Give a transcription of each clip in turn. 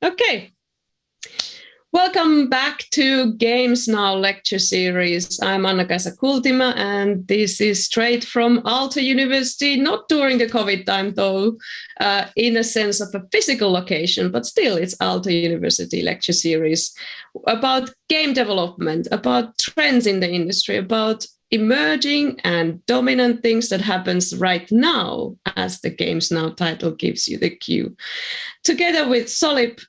Okay. Welcome back to GamesNow lecture series. I'm Anna-Kaisa Kultima, and this is straight from Aalto University, not during the COVID time though, in a sense of a physical location, but still it's Aalto University lecture series about game development, about trends in the industry, about emerging and dominant things that happens right now, as the GamesNow title gives you the cue. Together with Solip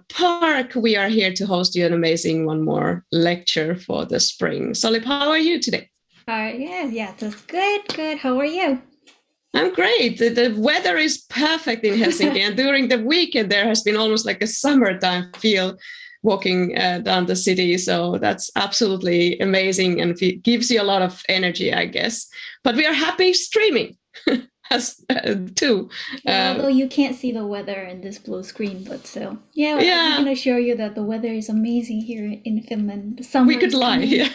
Park, we are here to host you an amazing one more lecture for the spring. Solip, how are you today? Yeah, that's good. How are you? I'm great. The weather is perfect in Helsinki, and during the weekend there has been almost like a summertime feel walking down the city. So that's absolutely amazing and gives you a lot of energy, I guess. But we are happy streaming. Too. Although you can't see the weather in this blue screen, but still, yeah. I can assure you that the weather is amazing here in Finland. The summer we could lie, coming. yeah.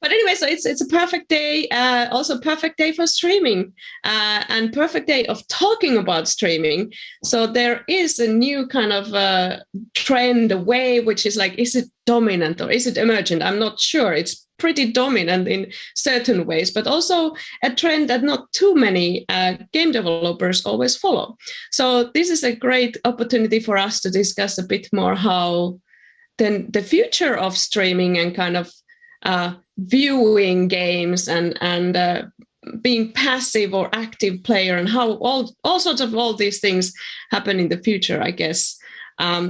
But anyway, so it's a perfect day, also perfect day for streaming, and perfect day of talking about streaming. So there is a new kind of trend, a way, which is like, is it dominant or is it emergent? I'm not sure. It's pretty dominant in certain ways, but also a trend that not too many game developers always follow. So this is a great opportunity for us to discuss a bit more how then the future of streaming and kind of viewing games and being passive or active player, and how all sorts of all these things happen in the future, I guess.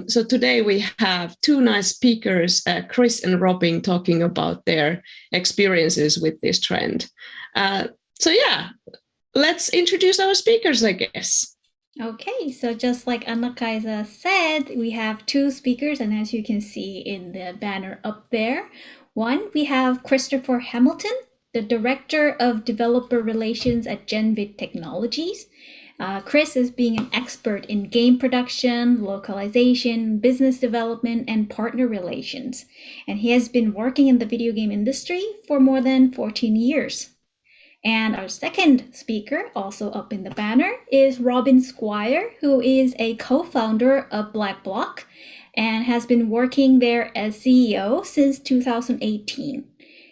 So today we have two nice speakers, Chris and Robin, talking about their experiences with this trend. So yeah, let's introduce our speakers, I guess. Okay, so just like Anna-Kaisa said, we have two speakers, and as you can see in the banner up there, one, we have Christopher Hamilton, the Director of Developer Relations at Genvid Technologies. Chris is being an expert in game production, localization, business development, and partner relations. And he has been working in the video game industry for more than 14 years. And our second speaker, also up in the banner, is Robin Squire, who is a co-founder of Black Block and has been working there as CEO since 2018.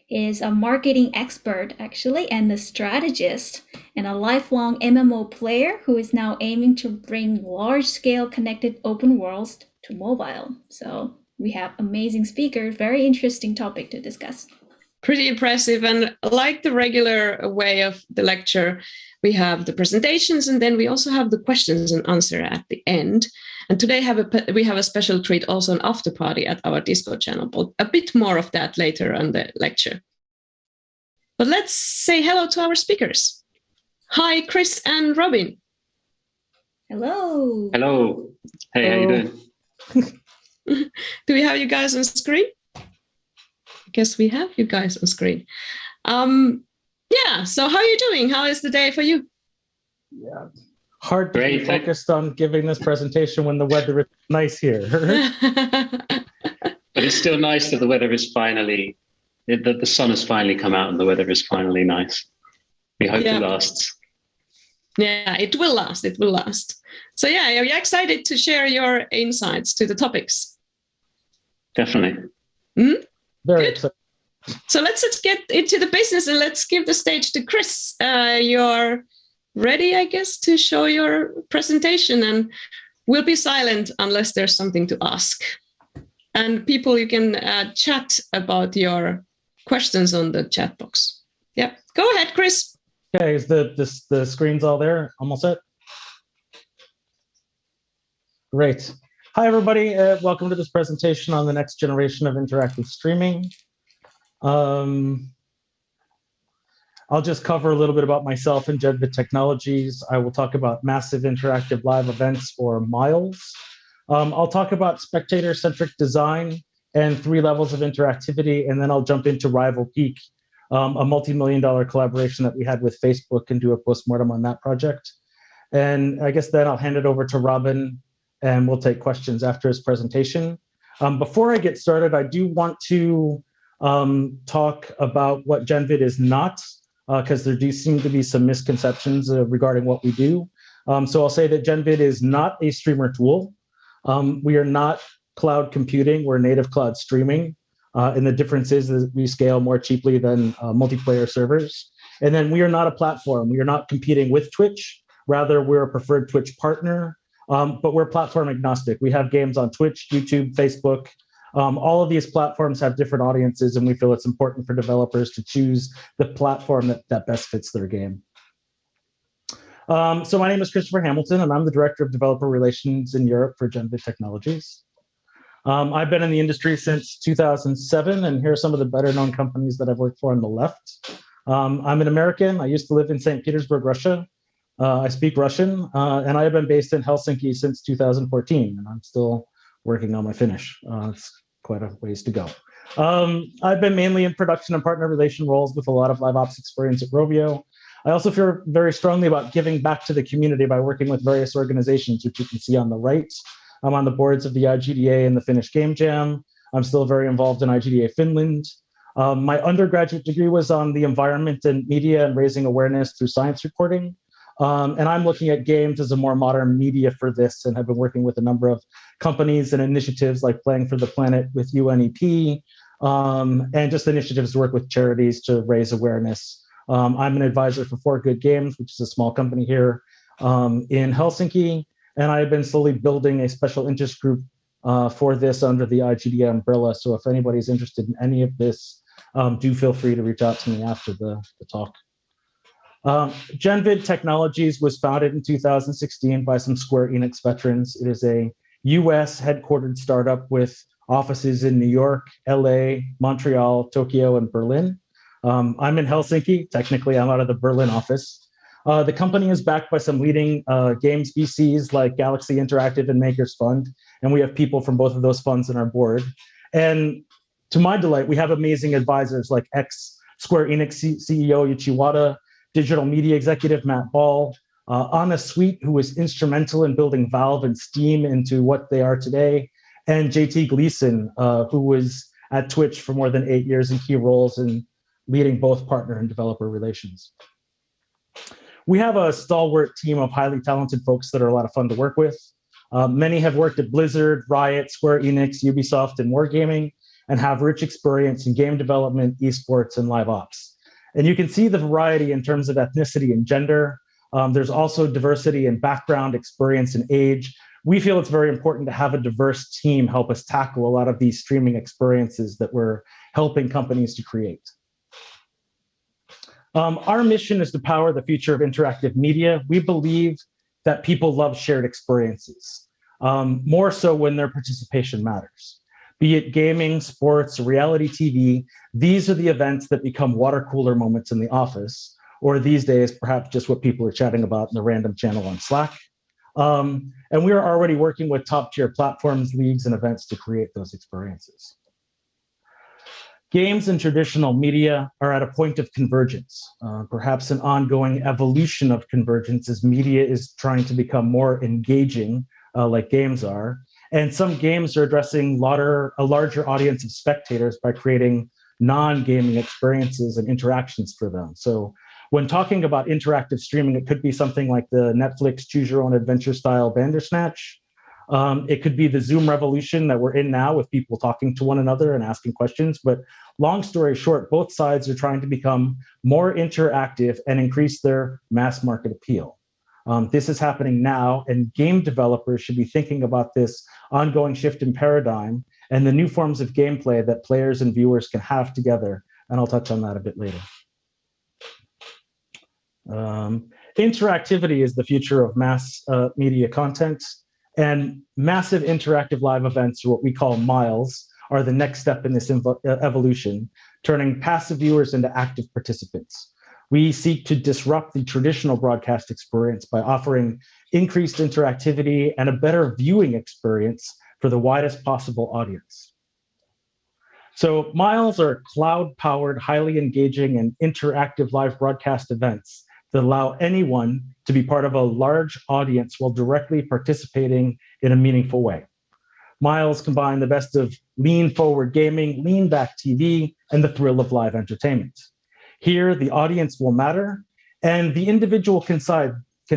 He is a marketing expert, actually, and a strategist, and a lifelong MMO player who is now aiming to bring large-scale connected open worlds to mobile. So we have amazing speakers, very interesting topic to discuss. Pretty impressive. And like the regular way of the lecture, we have the presentations, and then we also have the questions and answer at the end. And today we have a special treat, also an after party at our Discord channel, but a bit more of that later on the lecture. But let's say hello to our speakers. Hi, Chris and Robin. Hello. Hello. Hey, hello. How you doing? Do we have you guys on screen? I guess we have you guys on screen. Yeah, so how are you doing? How is the day for you? Yeah, hard to be focused on giving this presentation when the weather is nice here. But it's still nice that the weather is finally, that the sun has finally come out and the weather is finally nice. We hope it lasts. Yeah, it will last. It will last. So yeah, are you excited to share your insights to the topics? Definitely. Mm-hmm. Very excited. So let's get into the business, and let's give the stage to Chris. You're ready, I guess, to show your presentation, and we'll be silent unless there's something to ask. And people, you can chat about your questions on the chat box. Yeah, go ahead, Chris. Okay, is the screen's all there? Almost set? Great. Hi, everybody. Welcome to this presentation on the next generation of interactive streaming. I'll just cover a little bit about myself and Genvid Technologies. I will talk about massive interactive live events, or MILES. I'll talk about spectator-centric design and 3 levels of interactivity, and then I'll jump into Rival Peak, a multi-million-dollar collaboration that we had with Facebook, and do a postmortem on that project. And I guess then I'll hand it over to Robin, and we'll take questions after his presentation. Before I get started, I do want to talk about what Genvid is not, because there do seem to be some misconceptions regarding what we do. So I'll say that Genvid is not a streamer tool. We are not cloud computing, we're native cloud streaming. And the difference is that we scale more cheaply than multiplayer servers. And then we are not a platform. We are not competing with Twitch. Rather, we're a preferred Twitch partner, but we're platform agnostic. We have games on Twitch, YouTube, Facebook. All of these platforms have different audiences, and we feel it's important for developers to choose the platform that best fits their game. So my name is Christopher Hamilton, and I'm the Director of Developer Relations in Europe for Genvid Technologies. I've been in the industry since 2007, and here are some of the better known companies that I've worked for on the left. I'm an American. I used to live in St. Petersburg, Russia. I speak Russian, and I have been based in Helsinki since 2014, and I'm still working on my Finnish. It's quite a ways to go. I've been mainly in production and partner relation roles with a lot of live ops experience at Rovio. I also feel very strongly about giving back to the community by working with various organizations, which you can see on the right. I'm on the boards of the IGDA and the Finnish Game Jam. I'm still very involved in IGDA Finland. My undergraduate degree was on the environment and media and raising awareness through science reporting. And I'm looking at games as a more modern media for this, and have been working with a number of companies and initiatives like Playing for the Planet with UNEP, and just initiatives to work with charities to raise awareness. I'm an advisor for For Good Games, which is a small company here in Helsinki, and I've been slowly building a special interest group for this under the IGDA umbrella. So if anybody's interested in any of this, do feel free to reach out to me after the talk. Genvid Technologies was founded in 2016 by some Square Enix veterans. It is a US headquartered startup with offices in New York, LA, Montreal, Tokyo, and Berlin. I'm in Helsinki. Technically, I'm out of the Berlin office. The company is backed by some leading games VCs like Galaxy Interactive and Makers Fund, and we have people from both of those funds on our board. And to my delight, we have amazing advisors like ex-Square Enix CEO Yuichi Wada, digital media executive Matt Ball, Anna Sweet, who was instrumental in building Valve and Steam into what they are today, and JT Gleason, who was at Twitch for more than 8 years in key roles in leading both partner and developer relations. We have a stalwart team of highly talented folks that are a lot of fun to work with. Many have worked at Blizzard, Riot, Square Enix, Ubisoft, and Wargaming, and have rich experience in game development, esports, and live ops. And you can see the variety in terms of ethnicity and gender. There's also diversity in background, experience, and age. We feel it's very important to have a diverse team help us tackle a lot of these streaming experiences that we're helping companies to create. Our mission is to power the future of interactive media. We believe that people love shared experiences, more so when their participation matters. Be it gaming, sports, reality TV, these are the events that become water cooler moments in the office, or these days, perhaps just what people are chatting about in the random channel on Slack. And we are already working with top-tier platforms, leagues, and events to create those experiences. Games and traditional media are at a point of convergence, perhaps an ongoing evolution of convergence as media is trying to become more engaging, like games are. And some games are addressing a larger audience of spectators by creating non-gaming experiences and interactions for them. So when talking about interactive streaming, it could be something like the Netflix choose your own adventure style Bandersnatch. It could be the Zoom revolution that we're in now with people talking to one another and asking questions. But long story short, both sides are trying to become more interactive and increase their mass market appeal. This is happening now, and game developers should be thinking about this ongoing shift in paradigm and the new forms of gameplay that players and viewers can have together. And I'll touch on that a bit later. Interactivity is the future of mass media content. And massive interactive live events, or what we call MILES, are the next step in this evolution, turning passive viewers into active participants. We seek to disrupt the traditional broadcast experience by offering increased interactivity and a better viewing experience for the widest possible audience. So MILES are cloud-powered, highly engaging, and interactive live broadcast events that allow anyone to be part of a large audience while directly participating in a meaningful way. MILES combine the best of lean forward gaming, lean back TV, and the thrill of live entertainment. Here, the audience will matter, and the individual can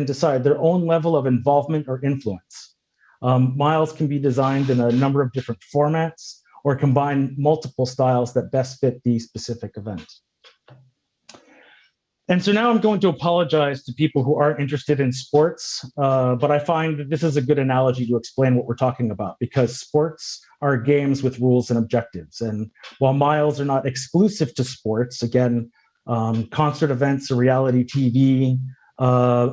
decide their own level of involvement or influence. Miles can be designed in a number of different formats or combine multiple styles that best fit the specific event. And so now I'm going to apologize to people who aren't interested in sports, but I find that this is a good analogy to explain what we're talking about, because sports are games with rules and objectives. And while miles are not exclusive to sports, again, concert events or reality TV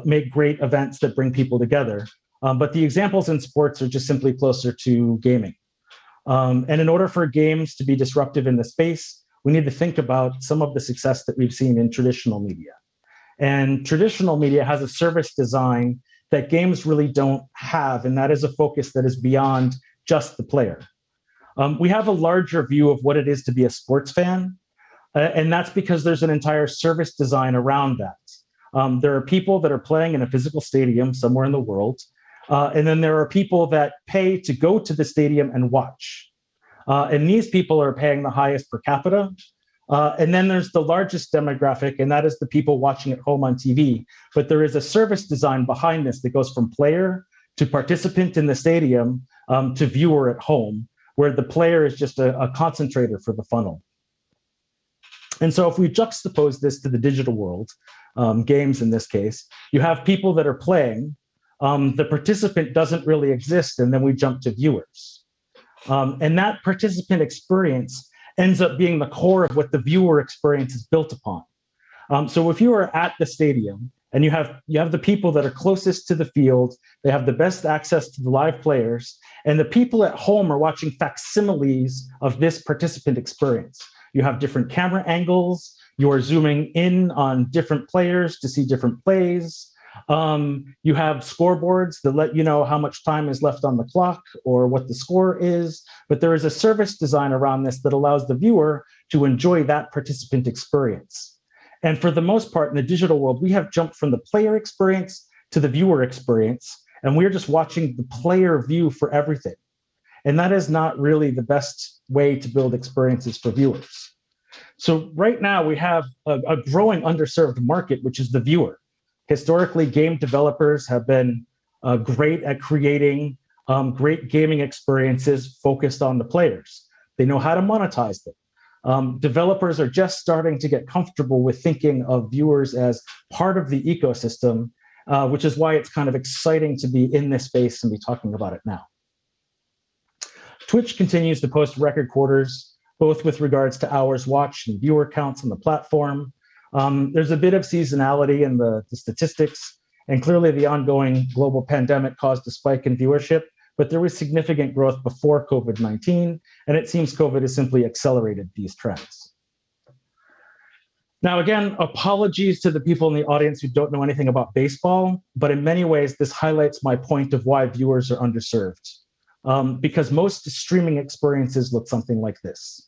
make great events that bring people together. But the examples in sports are just simply closer to gaming. And in order for games to be disruptive in the space, we need to think about some of the success that we've seen in traditional media. And traditional media has a service design that games really don't have, and that is a focus that is beyond just the player. We have a larger view of what it is to be a sports fan, and that's because there's an entire service design around that. There are people that are playing in a physical stadium somewhere in the world, and then there are people that pay to go to the stadium and watch. And these people are paying the highest per capita. And then there's the largest demographic, and that is the people watching at home on TV. But there is a service design behind this that goes from player to participant in the stadium to viewer at home, where the player is just a concentrator for the funnel. And so if we juxtapose this to the digital world, games in this case, you have people that are playing. The participant doesn't really exist, and then we jump to viewers. And that participant experience ends up being the core of what the viewer experience is built upon. So if you are at the stadium and you have the people that are closest to the field, they have the best access to the live players, and the people at home are watching facsimiles of this participant experience. You have different camera angles, you are zooming in on different players to see different plays. You have scoreboards that let you know how much time is left on the clock or what the score is, but there is a service design around this that allows the viewer to enjoy that participant experience. And for the most part in the digital world, we have jumped from the player experience to the viewer experience, and we're just watching the player view for everything. And that is not really the best way to build experiences for viewers. So right now we have a growing underserved market, which is the viewer. Historically, game developers have been great at creating great gaming experiences focused on the players. They know how to monetize them. Developers are just starting to get comfortable with thinking of viewers as part of the ecosystem, which is why it's kind of exciting to be in this space and be talking about it now. Twitch continues to post record quarters, both with regards to hours watched and viewer counts on the platform. There's a bit of seasonality in the statistics, and clearly the ongoing global pandemic caused a spike in viewership, but there was significant growth before COVID-19, and it seems COVID has simply accelerated these trends. Now, again, apologies to the people in the audience who don't know anything about baseball, but in many ways, this highlights my point of why viewers are underserved, because most streaming experiences look something like this.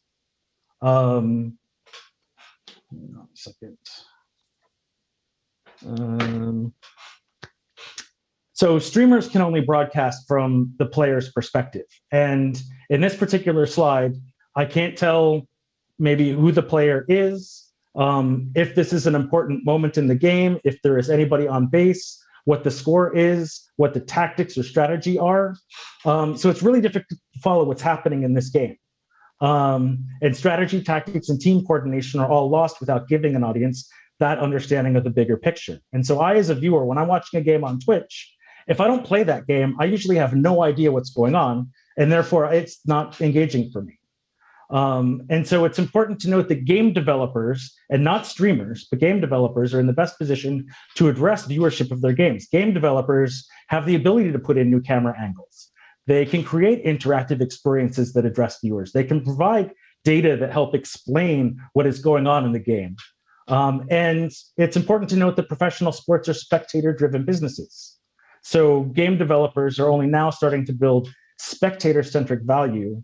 So streamers can only broadcast from the player's perspective. And in this particular slide, I can't tell maybe who the player is, if this is an important moment in the game, if there is anybody on base, what the score is, what the tactics or strategy are. So it's really difficult to follow what's happening in this game. And strategy, tactics, and team coordination are all lost without giving an audience that understanding of the bigger picture. And so I, as a viewer, when I'm watching a game on Twitch, if I don't play that game, I usually have no idea what's going on, and therefore it's not engaging for me. And so it's important to note that game developers, and not streamers, but game developers are in the best position to address viewership of their games. Game developers have the ability to put in new camera angles. They can create interactive experiences that address viewers. They can provide data that help explain what is going on in the game. And it's important to note that professional sports are spectator-driven businesses. So game developers are only now starting to build spectator-centric value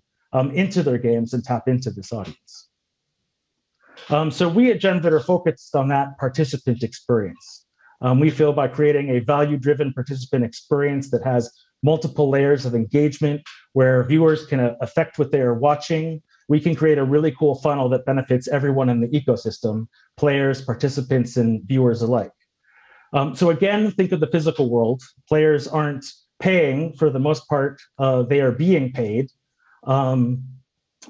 into their games and tap into this audience. So we at Genvid are focused on that participant experience. We feel by creating a value-driven participant experience that has multiple layers of engagement where viewers can affect what they are watching, we can create a really cool funnel that benefits everyone in the ecosystem, players, participants, and viewers alike. So again, think of the physical world. Players aren't paying. For the most part, they are being paid.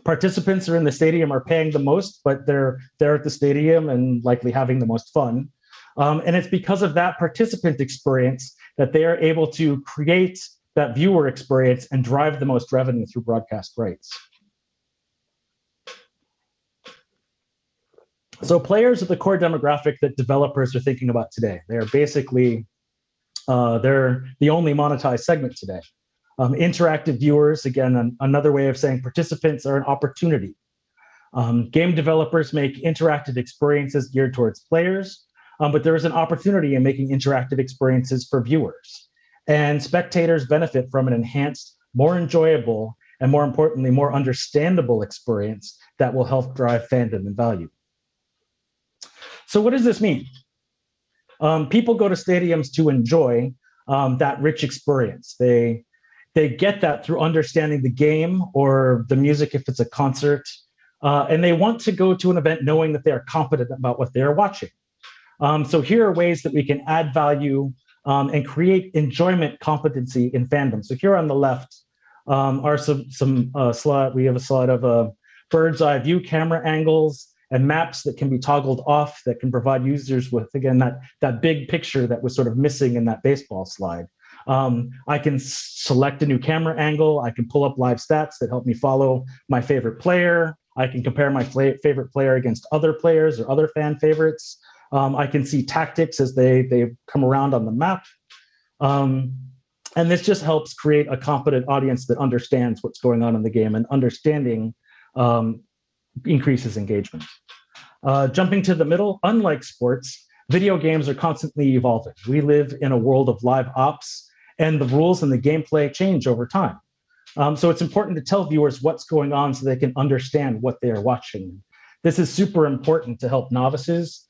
Participants are in the stadium are paying the most, but they're at the stadium and likely having the most fun. And it's because of that participant experience that they are able to create that viewer experience and drive the most revenue through broadcast rights. So players are the core demographic that developers are thinking about today. They're basically, they're the only monetized segment today. Interactive viewers, again, another way of saying participants are an opportunity. Game developers make interactive experiences geared towards players, but there is an opportunity in making interactive experiences for viewers. And spectators benefit from an enhanced, more enjoyable, and more importantly, more understandable experience that will help drive fandom and value. So what does this mean? People go to stadiums to enjoy that rich experience. They get that through understanding the game or the music if it's a concert, and they want to go to an event knowing that they are competent about what they are watching. So here are ways that we can add value and create enjoyment competency in fandom. So here on the left are some slide. We have a slide of bird's eye view camera angles and maps that can be toggled off that can provide users with, again, that big picture that was sort of missing in that baseball slide. I can select a new camera angle. I can pull up live stats that help me follow my favorite player. I can compare my favorite player against other players or other fan favorites. I can see tactics as they come around on the map. And this just helps create a competent audience that understands what's going on in the game, and understanding increases engagement. Jumping to the middle, unlike sports, video games are constantly evolving. We live in a world of live ops, and the rules and the gameplay change over time. So it's important to tell viewers what's going on so they can understand what they are watching. This is super important to help novices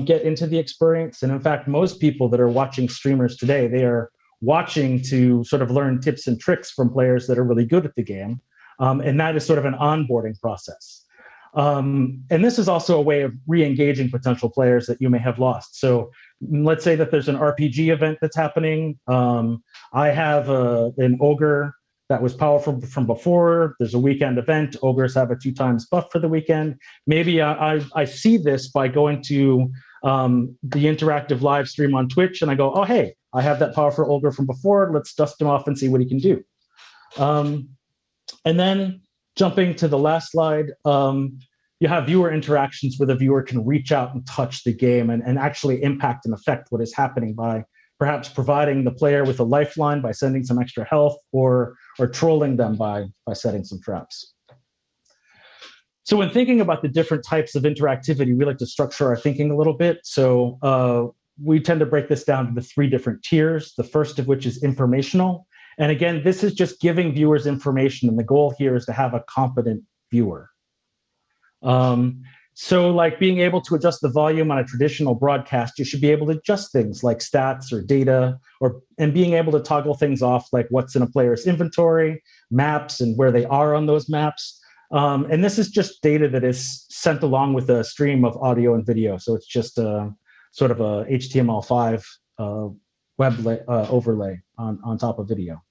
get into the experience. And in fact, most people that are watching streamers today, they are watching to sort of learn tips and tricks from players that are really good at the game. And that is sort of an onboarding process. And this is also a way of re-engaging potential players that you may have lost. So let's say that there's an RPG event that's happening. I have an ogre that was powerful from before. There's a weekend event. Ogres have a 2x buff for the weekend. Maybe I see this by going to the interactive live stream on Twitch, and I go, oh, hey, I have that powerful ogre from before. Let's dust him off and see what he can do. And then jumping to the last slide, you have viewer interactions where the viewer can reach out and touch the game and actually impact and affect what is happening by perhaps providing the player with a lifeline by sending some extra health, or trolling them by setting some traps. So when thinking about the different types of interactivity, we like to structure our thinking a little bit. So we tend to break this down into 3 different tiers, the first of which is informational. And again, this is just giving viewers information, and the goal here is to have a competent viewer. So like being able to adjust the volume on a traditional broadcast, you should be able to adjust things like stats or data, and being able to toggle things off, like what's in a player's inventory, maps, and where they are on those maps. And this is just data that is sent along with a stream of audio and video. So it's just a sort of a HTML5 web overlay on top of video.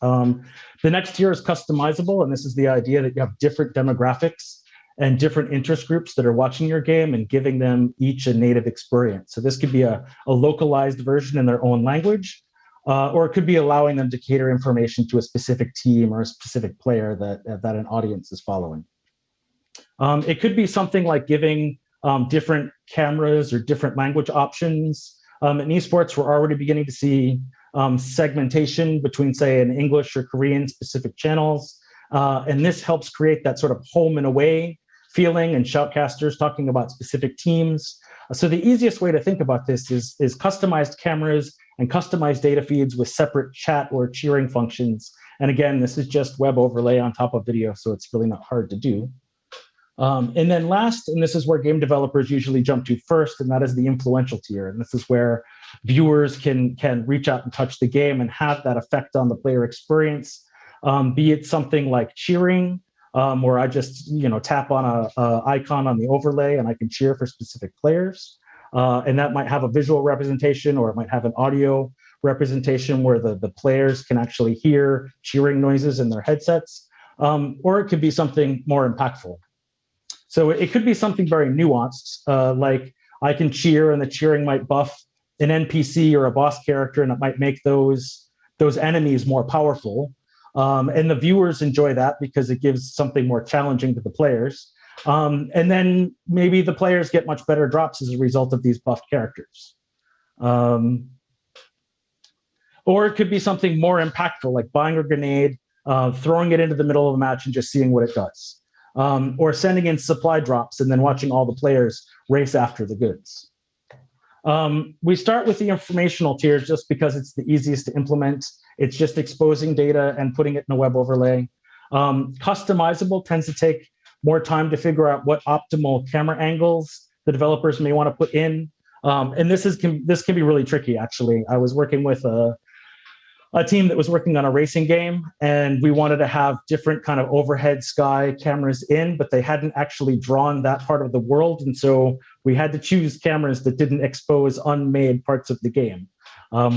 The next tier is customizable, and this is the idea that you have different demographics and different interest groups that are watching your game and giving them each a native experience. So this could be a localized version in their own language, or it could be allowing them to cater information to a specific team or a specific player that an audience is following. It could be something like giving different cameras or different language options. In esports, we're already beginning to see segmentation between, say, an English or Korean specific channels. And this helps create that sort of home and away feeling, and shoutcasters talking about specific teams. So the easiest way to think about this is customized cameras and customized data feeds with separate chat or cheering functions. And again, this is just web overlay on top of video, so it's really not hard to do. And then last, and this is where game developers usually jump to first, and that is the influential tier. And this is where viewers can reach out and touch the game and have that effect on the player experience. Be it something like cheering, where I just tap on a icon on the overlay and I can cheer for specific players. And that might have a visual representation, or it might have an audio representation where the players can actually hear cheering noises in their headsets, or it could be something more impactful. So it could be something very nuanced, like I can cheer and the cheering might buff an NPC or a boss character, and it might make those enemies more powerful. And the viewers enjoy that because it gives something more challenging to the players. And then maybe the players get much better drops as a result of these buffed characters. Or it could be something more impactful, like buying a grenade, throwing it into the middle of a match and just seeing what it does. Or sending in supply drops and then watching all the players race after the goods. We start with the informational tiers just because it's the easiest to implement. It's just exposing data and putting it in a web overlay. Customizable tends to take more time to figure out what optimal camera angles the developers may want to put in. And this can be really tricky, actually. I was working with a team that was working on a racing game, and we wanted to have different kind of overhead sky cameras in, but they hadn't actually drawn that part of the world. And so we had to choose cameras that didn't expose unmade parts of the game,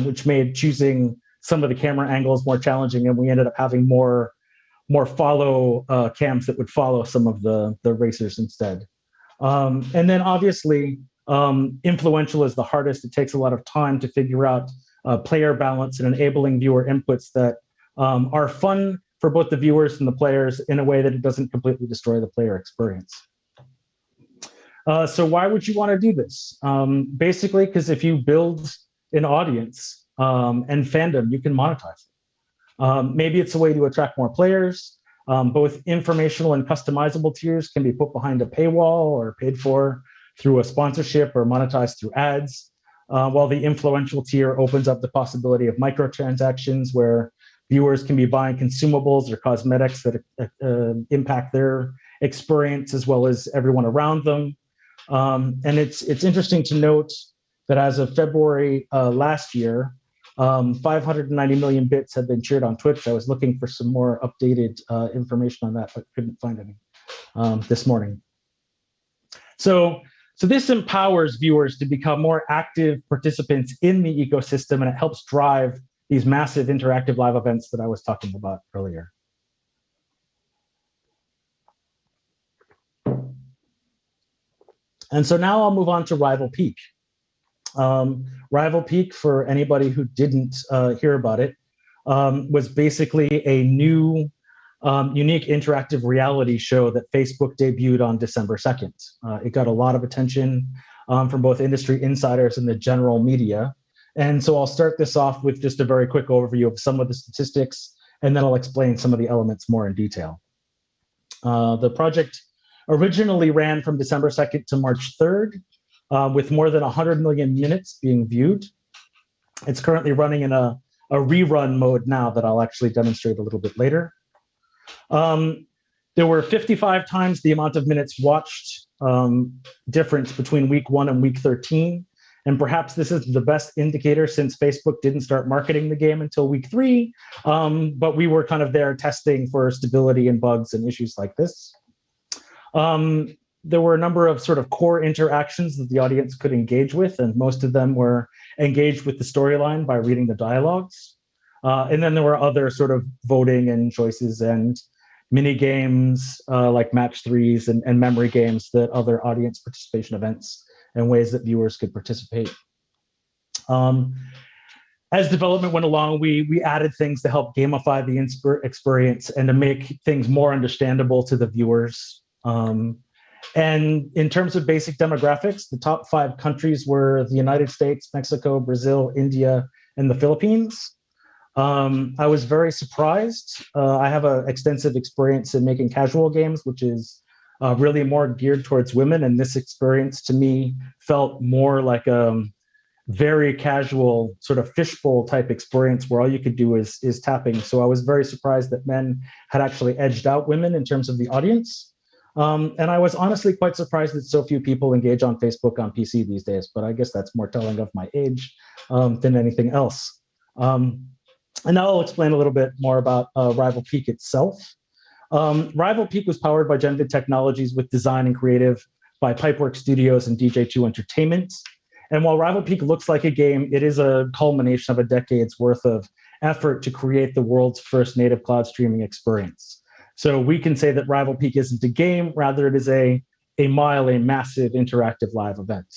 which made choosing some of the camera angles more challenging. And we ended up having more follow cams that would follow some of the racers instead. And then obviously, influential is the hardest. It takes a lot of time to figure out player balance and enabling viewer inputs that are fun for both the viewers and the players in a way that it doesn't completely destroy the player experience. So why would you want to do this? Basically, because if you build an audience and fandom, you can monetize it. Maybe it's a way to attract more players. Both informational and customizable tiers can be put behind a paywall or paid for through a sponsorship or monetized through ads. While the influential tier opens up the possibility of microtransactions where viewers can be buying consumables or cosmetics that impact their experience as well as everyone around them. And it's interesting to note that as of February last year, 590 million bits have been shared on Twitch. I was looking for some more updated information on that, but couldn't find any this morning. So this empowers viewers to become more active participants in the ecosystem, and it helps drive these massive interactive live events that I was talking about earlier. And so now I'll move on to Rival Peak. Rival Peak, for anybody who didn't hear about it, was basically a new unique interactive reality show that Facebook debuted on December 2nd. It got a lot of attention from both industry insiders and the general media. And so I'll start this off with just a very quick overview of some of the statistics, and then I'll explain some of the elements more in detail. The project originally ran from December 2nd to March 3rd, with more than 100 million minutes being viewed. It's currently running in a rerun mode now that I'll actually demonstrate a little bit later. There were 55 times the amount of minutes watched difference between week 1 and week 13. And perhaps this is the best indicator since Facebook didn't start marketing the game until week 3. But we were kind of there testing for stability and bugs and issues like this. There were a number of sort of core interactions that the audience could engage with, and most of them were engaged with the storyline by reading the dialogues. And then there were other sort of voting and choices and mini games like match threes and memory games that other audience participation events and ways that viewers could participate. As development went along, we added things to help gamify the experience and to make things more understandable to the viewers. And in terms of basic demographics, the top 5 countries were the United States, Mexico, Brazil, India, and the Philippines. I was very surprised. I have an extensive experience in making casual games, which is really more geared towards women. And this experience to me felt more like a very casual sort of fishbowl type experience where all you could do is tapping. So I was very surprised that men had actually edged out women in terms of the audience. And I was honestly quite surprised that so few people engage on Facebook on PC these days, but I guess that's more telling of my age than anything else. And now I'll explain a little bit more about Rival Peak itself. Rival Peak was powered by Genvid Technologies with design and creative by Pipeworks Studios and DJ2 Entertainment. And while Rival Peak looks like a game, it is a culmination of a decade's worth of effort to create the world's first native cloud streaming experience. So we can say that Rival Peak isn't a game, rather it is a massive interactive live event.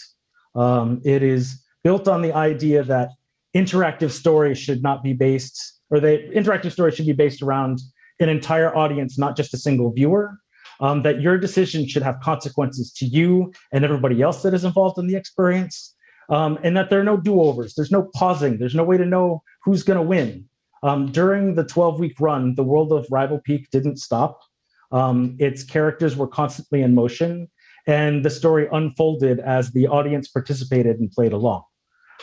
It is built on the idea that interactive stories should not be based, or the interactive story should be based around an entire audience, not just a single viewer, that your decision should have consequences to you and everybody else that is involved in the experience, and that there are no do-overs, there's no pausing, there's no way to know who's going to win. During the 12-week run, the world of Rival Peak didn't stop. Its characters were constantly in motion, and the story unfolded as the audience participated and played along.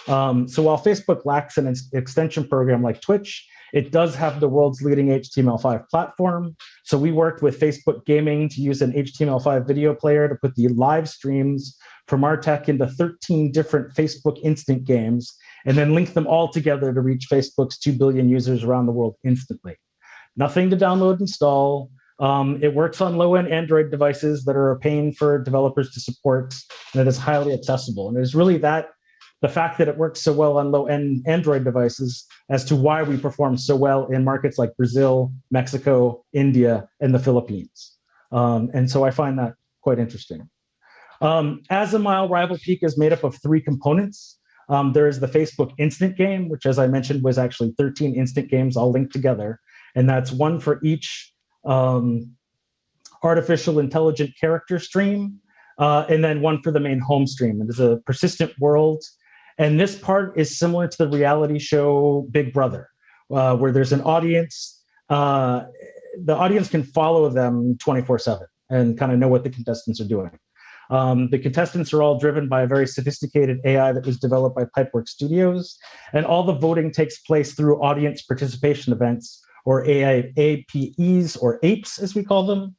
So while Facebook lacks an extension program like Twitch, it does have the world's leading HTML5 platform. So we worked with Facebook Gaming to use an HTML5 video player to put the live streams from our tech into 13 different Facebook instant games, and then link them all together to reach Facebook's 2 billion users around the world instantly. Nothing to download and install. It works on low-end Android devices that are a pain for developers to support, and it is highly accessible. And it is really the fact that it works so well on low-end Android devices as to why we perform so well in markets like Brazil, Mexico, India, and the Philippines. And so I find that quite interesting. As a Mile, Rival Peak is made up of 3 components. There is the Facebook instant game, which, as I mentioned, was actually 13 instant games all linked together. And that's one for each artificial intelligent character stream, and then one for the main home stream. It is a persistent world. And this part is similar to the reality show Big Brother, where there's an audience. The audience can follow them 24/7 and kind of know what the contestants are doing. The contestants are all driven by a very sophisticated AI that was developed by Pipeworks Studios, and all the voting takes place through audience participation events, or APEs, or APEs as we call them,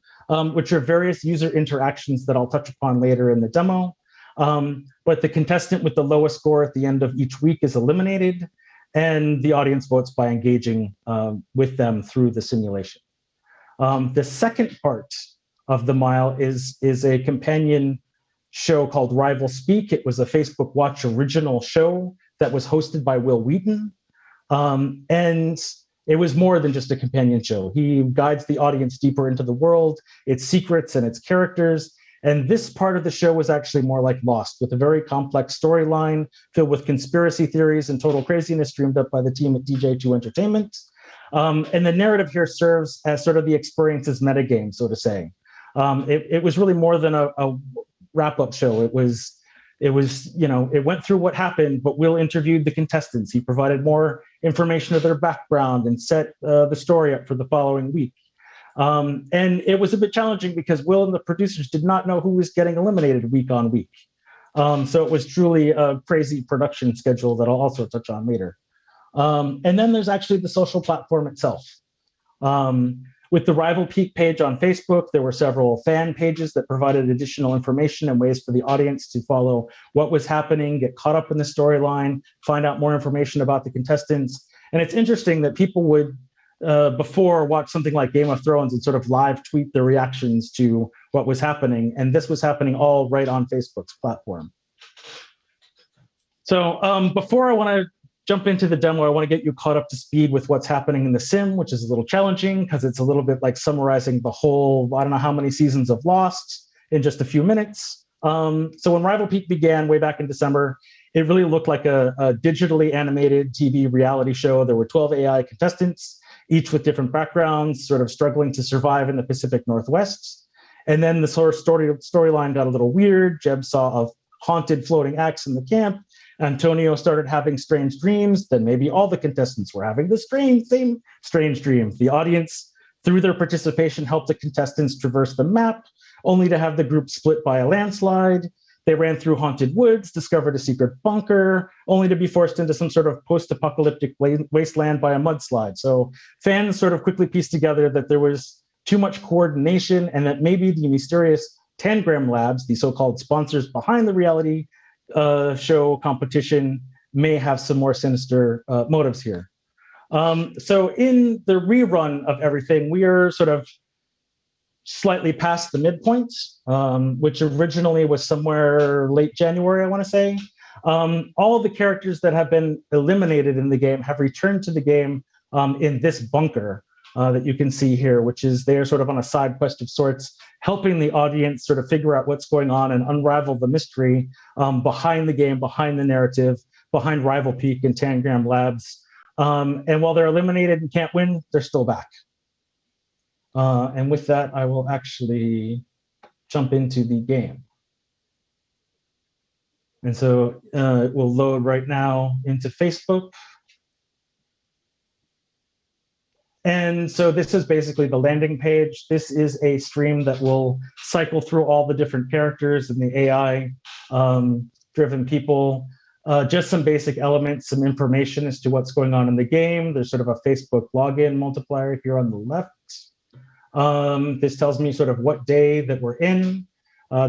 which are various user interactions that I'll touch upon later in the demo. But the contestant with the lowest score at the end of each week is eliminated, and the audience votes by engaging with them through the simulation. The second part of the Mile is a companion show called Rival Speak. It was a Facebook Watch original show that was hosted by Will Wheaton. And it was more than just a companion show. He guides the audience deeper into the world, its secrets and its characters. And this part of the show was actually more like Lost, with a very complex storyline filled with conspiracy theories and total craziness dreamed up by the team at DJ2 Entertainment. And the narrative here serves as sort of the experience's metagame, so to say. It was really more than a wrap-up show. It went through what happened, but Will interviewed the contestants. He provided more information of their background and set the story up for the following week. And it was a bit challenging because Will and the producers did not know who was getting eliminated week on week. So it was truly a crazy production schedule that I'll also touch on later. And then there's actually the social platform itself. With the Rival Peak page on Facebook, there were several fan pages that provided additional information and ways for the audience to follow what was happening, get caught up in the storyline, find out more information about the contestants. And it's interesting that people would before watch something like Game of Thrones and sort of live tweet their reactions to what was happening. And this was happening all right on Facebook's platform. So before I want to jump into the demo, I want to get you caught up to speed with what's happening in the sim, which is a little challenging because it's a little bit like summarizing the whole, I don't know how many seasons of Lost in just a few minutes. So when Rival Peak began way back in December, it really looked like a digitally animated TV reality show. There were 12 AI contestants, each with different backgrounds, sort of struggling to survive in the Pacific Northwest. And then the sort of storyline got a little weird. Jeb saw a haunted floating axe in the camp. Antonio started having strange dreams. Then maybe all the contestants were having the same strange dream. The audience, through their participation, helped the contestants traverse the map, only to have the group split by a landslide. They ran through haunted woods, discovered a secret bunker, only to be forced into some sort of post-apocalyptic wasteland by a mudslide. So fans sort of quickly pieced together that there was too much coordination and that maybe the mysterious Tangram Labs, the so-called sponsors behind the reality show competition, may have some more sinister motives here. So in the rerun of everything, we are sort of slightly past the midpoint, which originally was somewhere late January, I want to say. All of the characters that have been eliminated in the game have returned to the game in this bunker that you can see here, which is they're sort of on a side quest of sorts, helping the audience sort of figure out what's going on and unravel the mystery behind the game, behind the narrative, behind Rival Peak and Tangram Labs. And while they're eliminated and can't win, they're still back. And with that, I will actually jump into the game. And so it will load right now into Facebook. And so this is basically the landing page. This is a stream that will cycle through all the different characters and the AI driven people. Just some basic elements, some information as to what's going on in the game. There's sort of a Facebook login multiplier here on the left. This tells me sort of what day that we're in.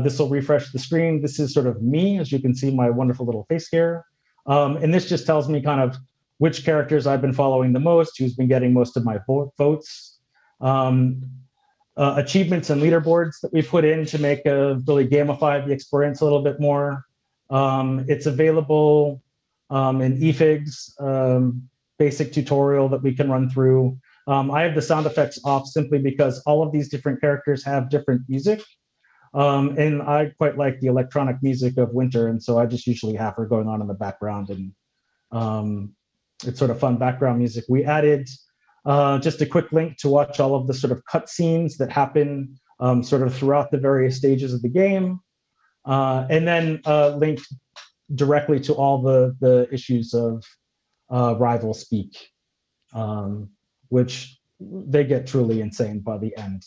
This will refresh the screen. This is sort of me, as you can see my wonderful little face here. And this just tells me kind of which characters I've been following the most, who's been getting most of my votes. Achievements and leaderboards that we put in to make really gamify the experience a little bit more. It's available in eFigs, basic tutorial that we can run through. I have the sound effects off simply because all of these different characters have different music. And I quite like the electronic music of Winter, and so I just usually have her going on in the background, and it's sort of fun background music. We added just a quick link to watch all of the sort of cutscenes that happen sort of throughout the various stages of the game, and then link directly to all the issues of Rival Speak, which they get truly insane by the end.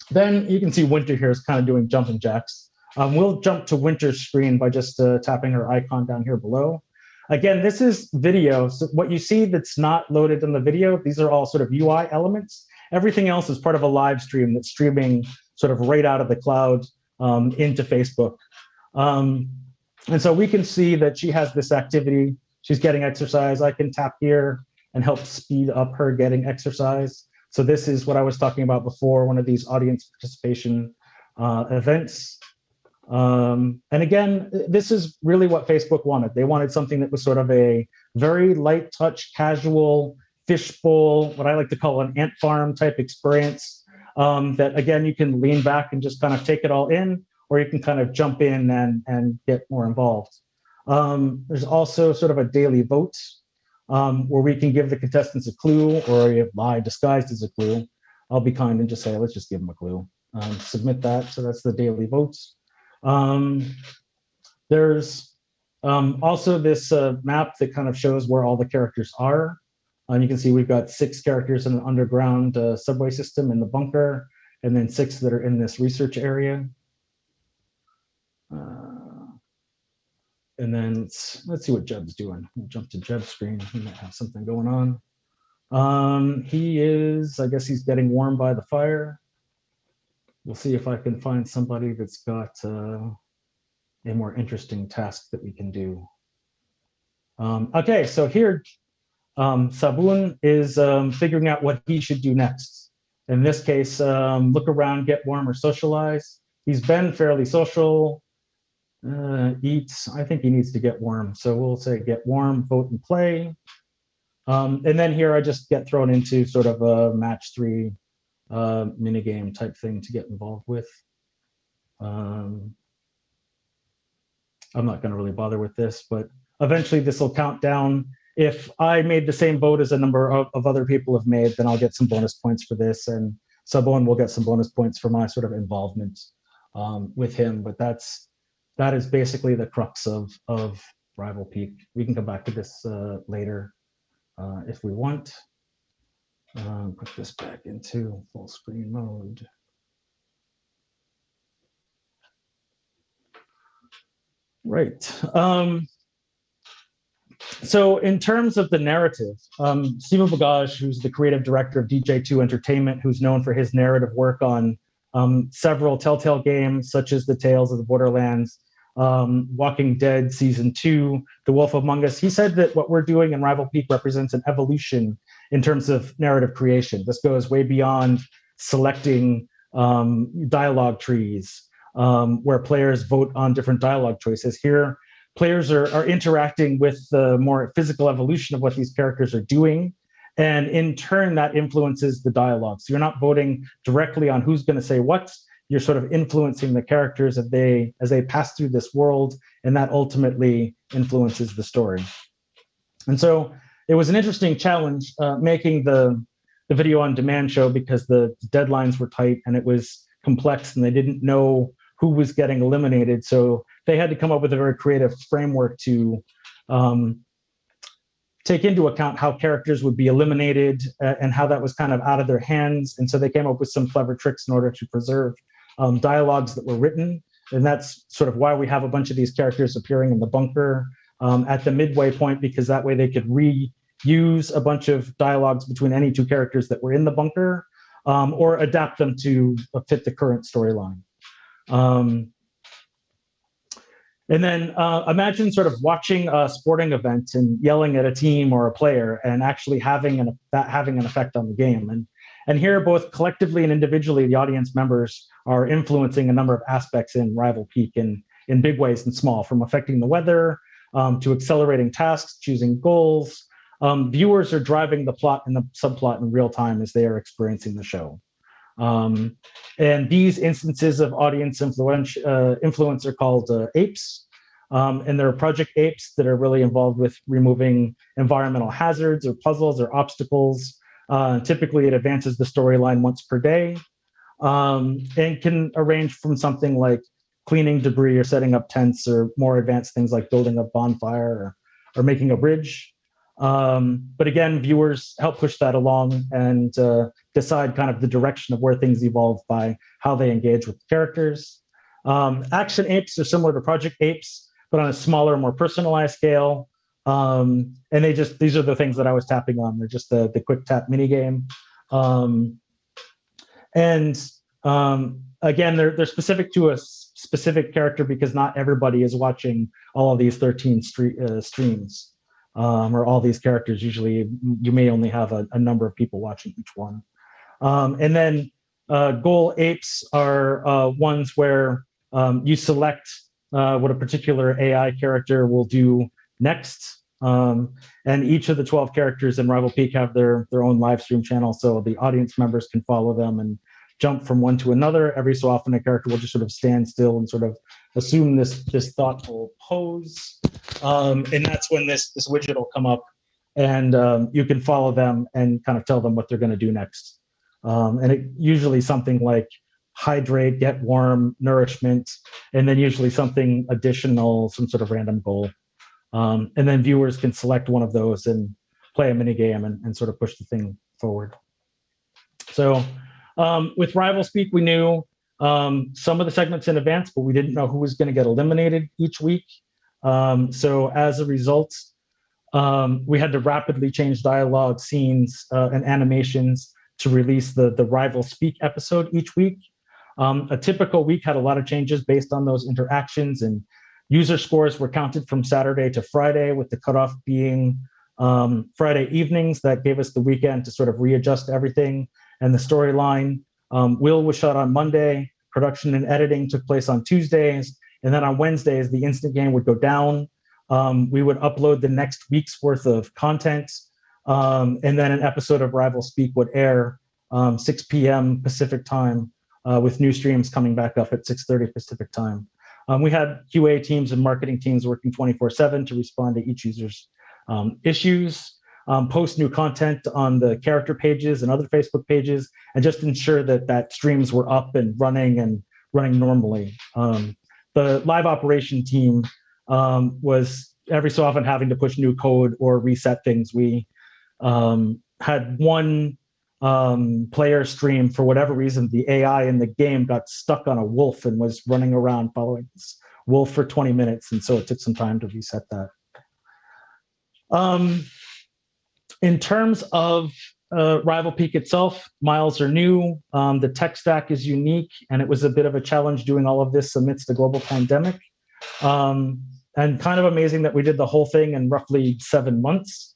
Then you can see Winter here is kind of doing jumping jacks. We'll jump to Winter's screen by just tapping her icon down here below. Again, this is video. So what you see that's not loaded in the video, these are all sort of UI elements. Everything else is part of a live stream that's streaming sort of right out of the cloud into Facebook. And so we can see that she has this activity. She's getting exercise. I can tap here and help speed up her getting exercise. So this is what I was talking about before, one of these audience participation events. And again, this is really what Facebook wanted. They wanted something that was sort of a very light touch, casual, fishbowl, what I like to call an ant farm type experience, that again, you can lean back and just kind of take it all in, or you can kind of jump in and get more involved. There's also sort of a daily vote, where we can give the contestants a clue, or you lie disguised as a clue. I'll be kind and just say, let's just give them a clue. Submit that. So that's the daily votes. There's also this map that kind of shows where all the characters are. And you can see we've got 6 characters in an underground subway system in the bunker, and then 6 that are in this research area. And then let's see what Jeb's doing. We'll jump to Jeb's screen. He might have something going on. He is, I guess he's getting warm by the fire. We'll see if I can find somebody that's got a more interesting task that we can do. Okay, so here, Sabun is figuring out what he should do next. In this case, look around, get warm, or socialize. He's been fairly social. Eats, I think he needs to get warm. So we'll say get warm, vote and play. And then here I just get thrown into sort of a match 3 minigame type thing to get involved with. I'm not going to really bother with this, but eventually this will count down. If I made the same vote as a number of other people have made, then I'll get some bonus points for this, and Sabon will get some bonus points for my sort of involvement with him. But that is basically the crux of Rival Peak. We can come back to this later if we want. Put this back into full screen mode. Right. So in terms of the narrative, Steve Bagaj, who's the creative director of DJ2 Entertainment, who's known for his narrative work on several Telltale games, such as The Tales of the Borderlands, Walking Dead Season 2, The Wolf Among Us. He said that what we're doing in Rival Peak represents an evolution in terms of narrative creation. This goes way beyond selecting dialogue trees. where players vote on different dialogue choices. Here, players are interacting with the more physical evolution of what these characters are doing. And in turn, that influences the dialogue. So you're not voting directly on who's going to say what. You're sort of influencing the characters as they pass through this world, and that ultimately influences the story. And so it was an interesting challenge making the video on demand show, because the deadlines were tight and it was complex and they didn't know who was getting eliminated. So they had to come up with a very creative framework to take into account how characters would be eliminated and how that was kind of out of their hands. And so they came up with some clever tricks in order to preserve dialogues that were written. And that's sort of why we have a bunch of these characters appearing in the bunker at the midway point, because that way they could reuse a bunch of dialogues between any two characters that were in the bunker, or adapt them to fit the current storyline. And then imagine sort of watching a sporting event and yelling at a team or a player and actually having an effect on the game. And here, both collectively and individually, the audience members are influencing a number of aspects in Rival Peak in big ways and small, from affecting the weather to accelerating tasks, choosing goals. Viewers are driving the plot and the subplot in real time as they are experiencing the show. And these instances of audience influence are called APEs. And there are project APEs that are really involved with removing environmental hazards or puzzles or obstacles. Typically, it advances the storyline once per day, and can arrange from something like cleaning debris or setting up tents, or more advanced things like building a bonfire or making a bridge. But again, viewers help push that along and decide kind of the direction of where things evolve by how they engage with the characters. Action APEs are similar to project APEs, but on a smaller, more personalized scale. And these are the things that I was tapping on. They're just the quick tap mini game. Again, they're specific to a specific character, because not everybody is watching all of these 13 streams. Or all these characters. Usually you may only have a number of people watching each one. And then goal APEs are ones where you select what a particular AI character will do next. And each of the 12 characters in Rival Peak have their own live stream channel, so the audience members can follow them and jump from one to another. Every so often, a character will just sort of stand still and sort of assume this thoughtful pose. And that's when this widget will come up, and you can follow them and kind of tell them what they're going to do next. And it usually something like hydrate, get warm, nourishment, and then usually something additional, some sort of random goal. And then viewers can select one of those and play a mini game and sort of push the thing forward. So with Rival Speak, we knew some of the segments in advance, but we didn't know who was going to get eliminated each week. So as a result, we had to rapidly change dialogue, scenes, and animations to release the Rival Speak episode each week. A typical week had a lot of changes based on those interactions, and user scores were counted from Saturday to Friday, with the cutoff being Friday evenings. That gave us the weekend to sort of readjust everything and the storyline. Will was shot on Monday. Production and editing took place on Tuesdays. And then on Wednesdays, the instant game would go down. We would upload the next week's worth of content. And then an episode of Rival Speak would air 6 p.m. Pacific time, with new streams coming back up at 6:30 Pacific time. We had QA teams and marketing teams working 24/7 to respond to each user's issues, post new content on the character pages and other Facebook pages, and just ensure that streams were up and running normally. The live operation team was every so often having to push new code or reset things. We had one player stream, for whatever reason, the AI in the game got stuck on a wolf and was running around following this wolf for 20 minutes. And so it took some time to reset that. In terms of Rival Peak itself, miles are new. The tech stack is unique, and it was a bit of a challenge doing all of this amidst a global pandemic. And kind of amazing that we did the whole thing in roughly 7 months.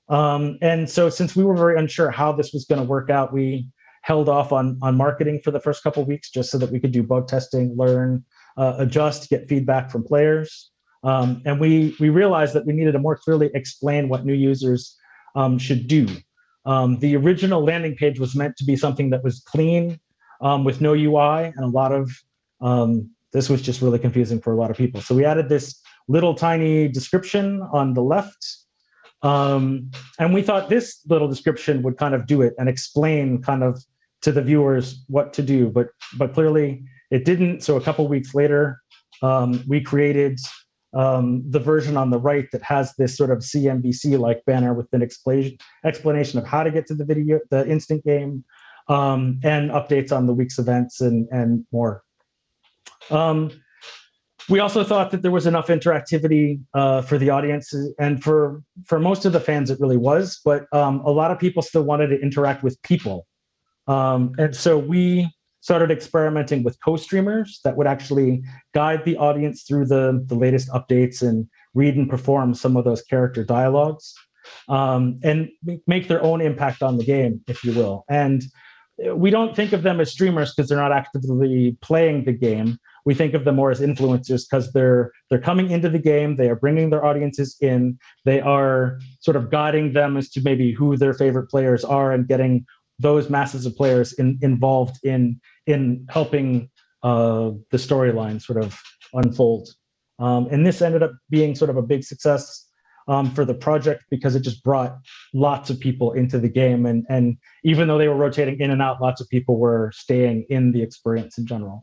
And so since we were very unsure how this was going to work out, we held off on marketing for the first couple of weeks just so that we could do bug testing, learn, adjust, get feedback from players. And we realized that we needed to more clearly explain what new users should do. The original landing page was meant to be something that was clean with no UI, and a lot of this was just really confusing for a lot of people. So we added this little tiny description on the left. And we thought this little description would kind of do it and explain kind of to the viewers what to do, but clearly it didn't. So a couple weeks later, we created the version on the right that has this sort of CNBC-like banner with an explanation of how to get to the instant game, and updates on the week's events and more. We also thought that there was enough interactivity for the audience, and for most of the fans it really was, but a lot of people still wanted to interact with people. And so we started experimenting with co-streamers that would actually guide the audience through the latest updates and read and perform some of those character dialogues, and make their own impact on the game, if you will. And we don't think of them as streamers because they're not actively playing the game. We think of them more as influencers because they're coming into the game, they are bringing their audiences in, they are sort of guiding them as to maybe who their favorite players are and getting those masses of players involved in helping the storyline sort of unfold. And this ended up being sort of a big success for the project because it just brought lots of people into the game. And even though they were rotating in and out, lots of people were staying in the experience in general.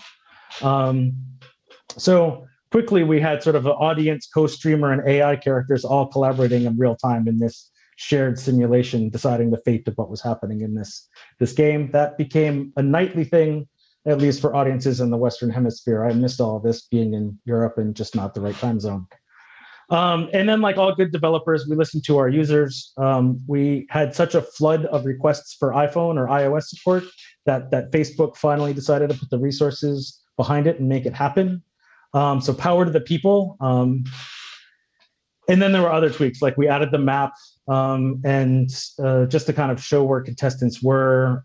So quickly, we had sort of an audience, co-streamer, and AI characters all collaborating in real time in this shared simulation, deciding the fate of what was happening in this game. That became a nightly thing, at least for audiences in the Western Hemisphere. I missed all of this being in Europe and just not the right time zone. And then, like all good developers, we listened to our users. We had such a flood of requests for iPhone or iOS support that Facebook finally decided to put the resources behind it and make it happen. So power to the people. And then there were other tweaks, like we added the map, and just to kind of show where contestants were,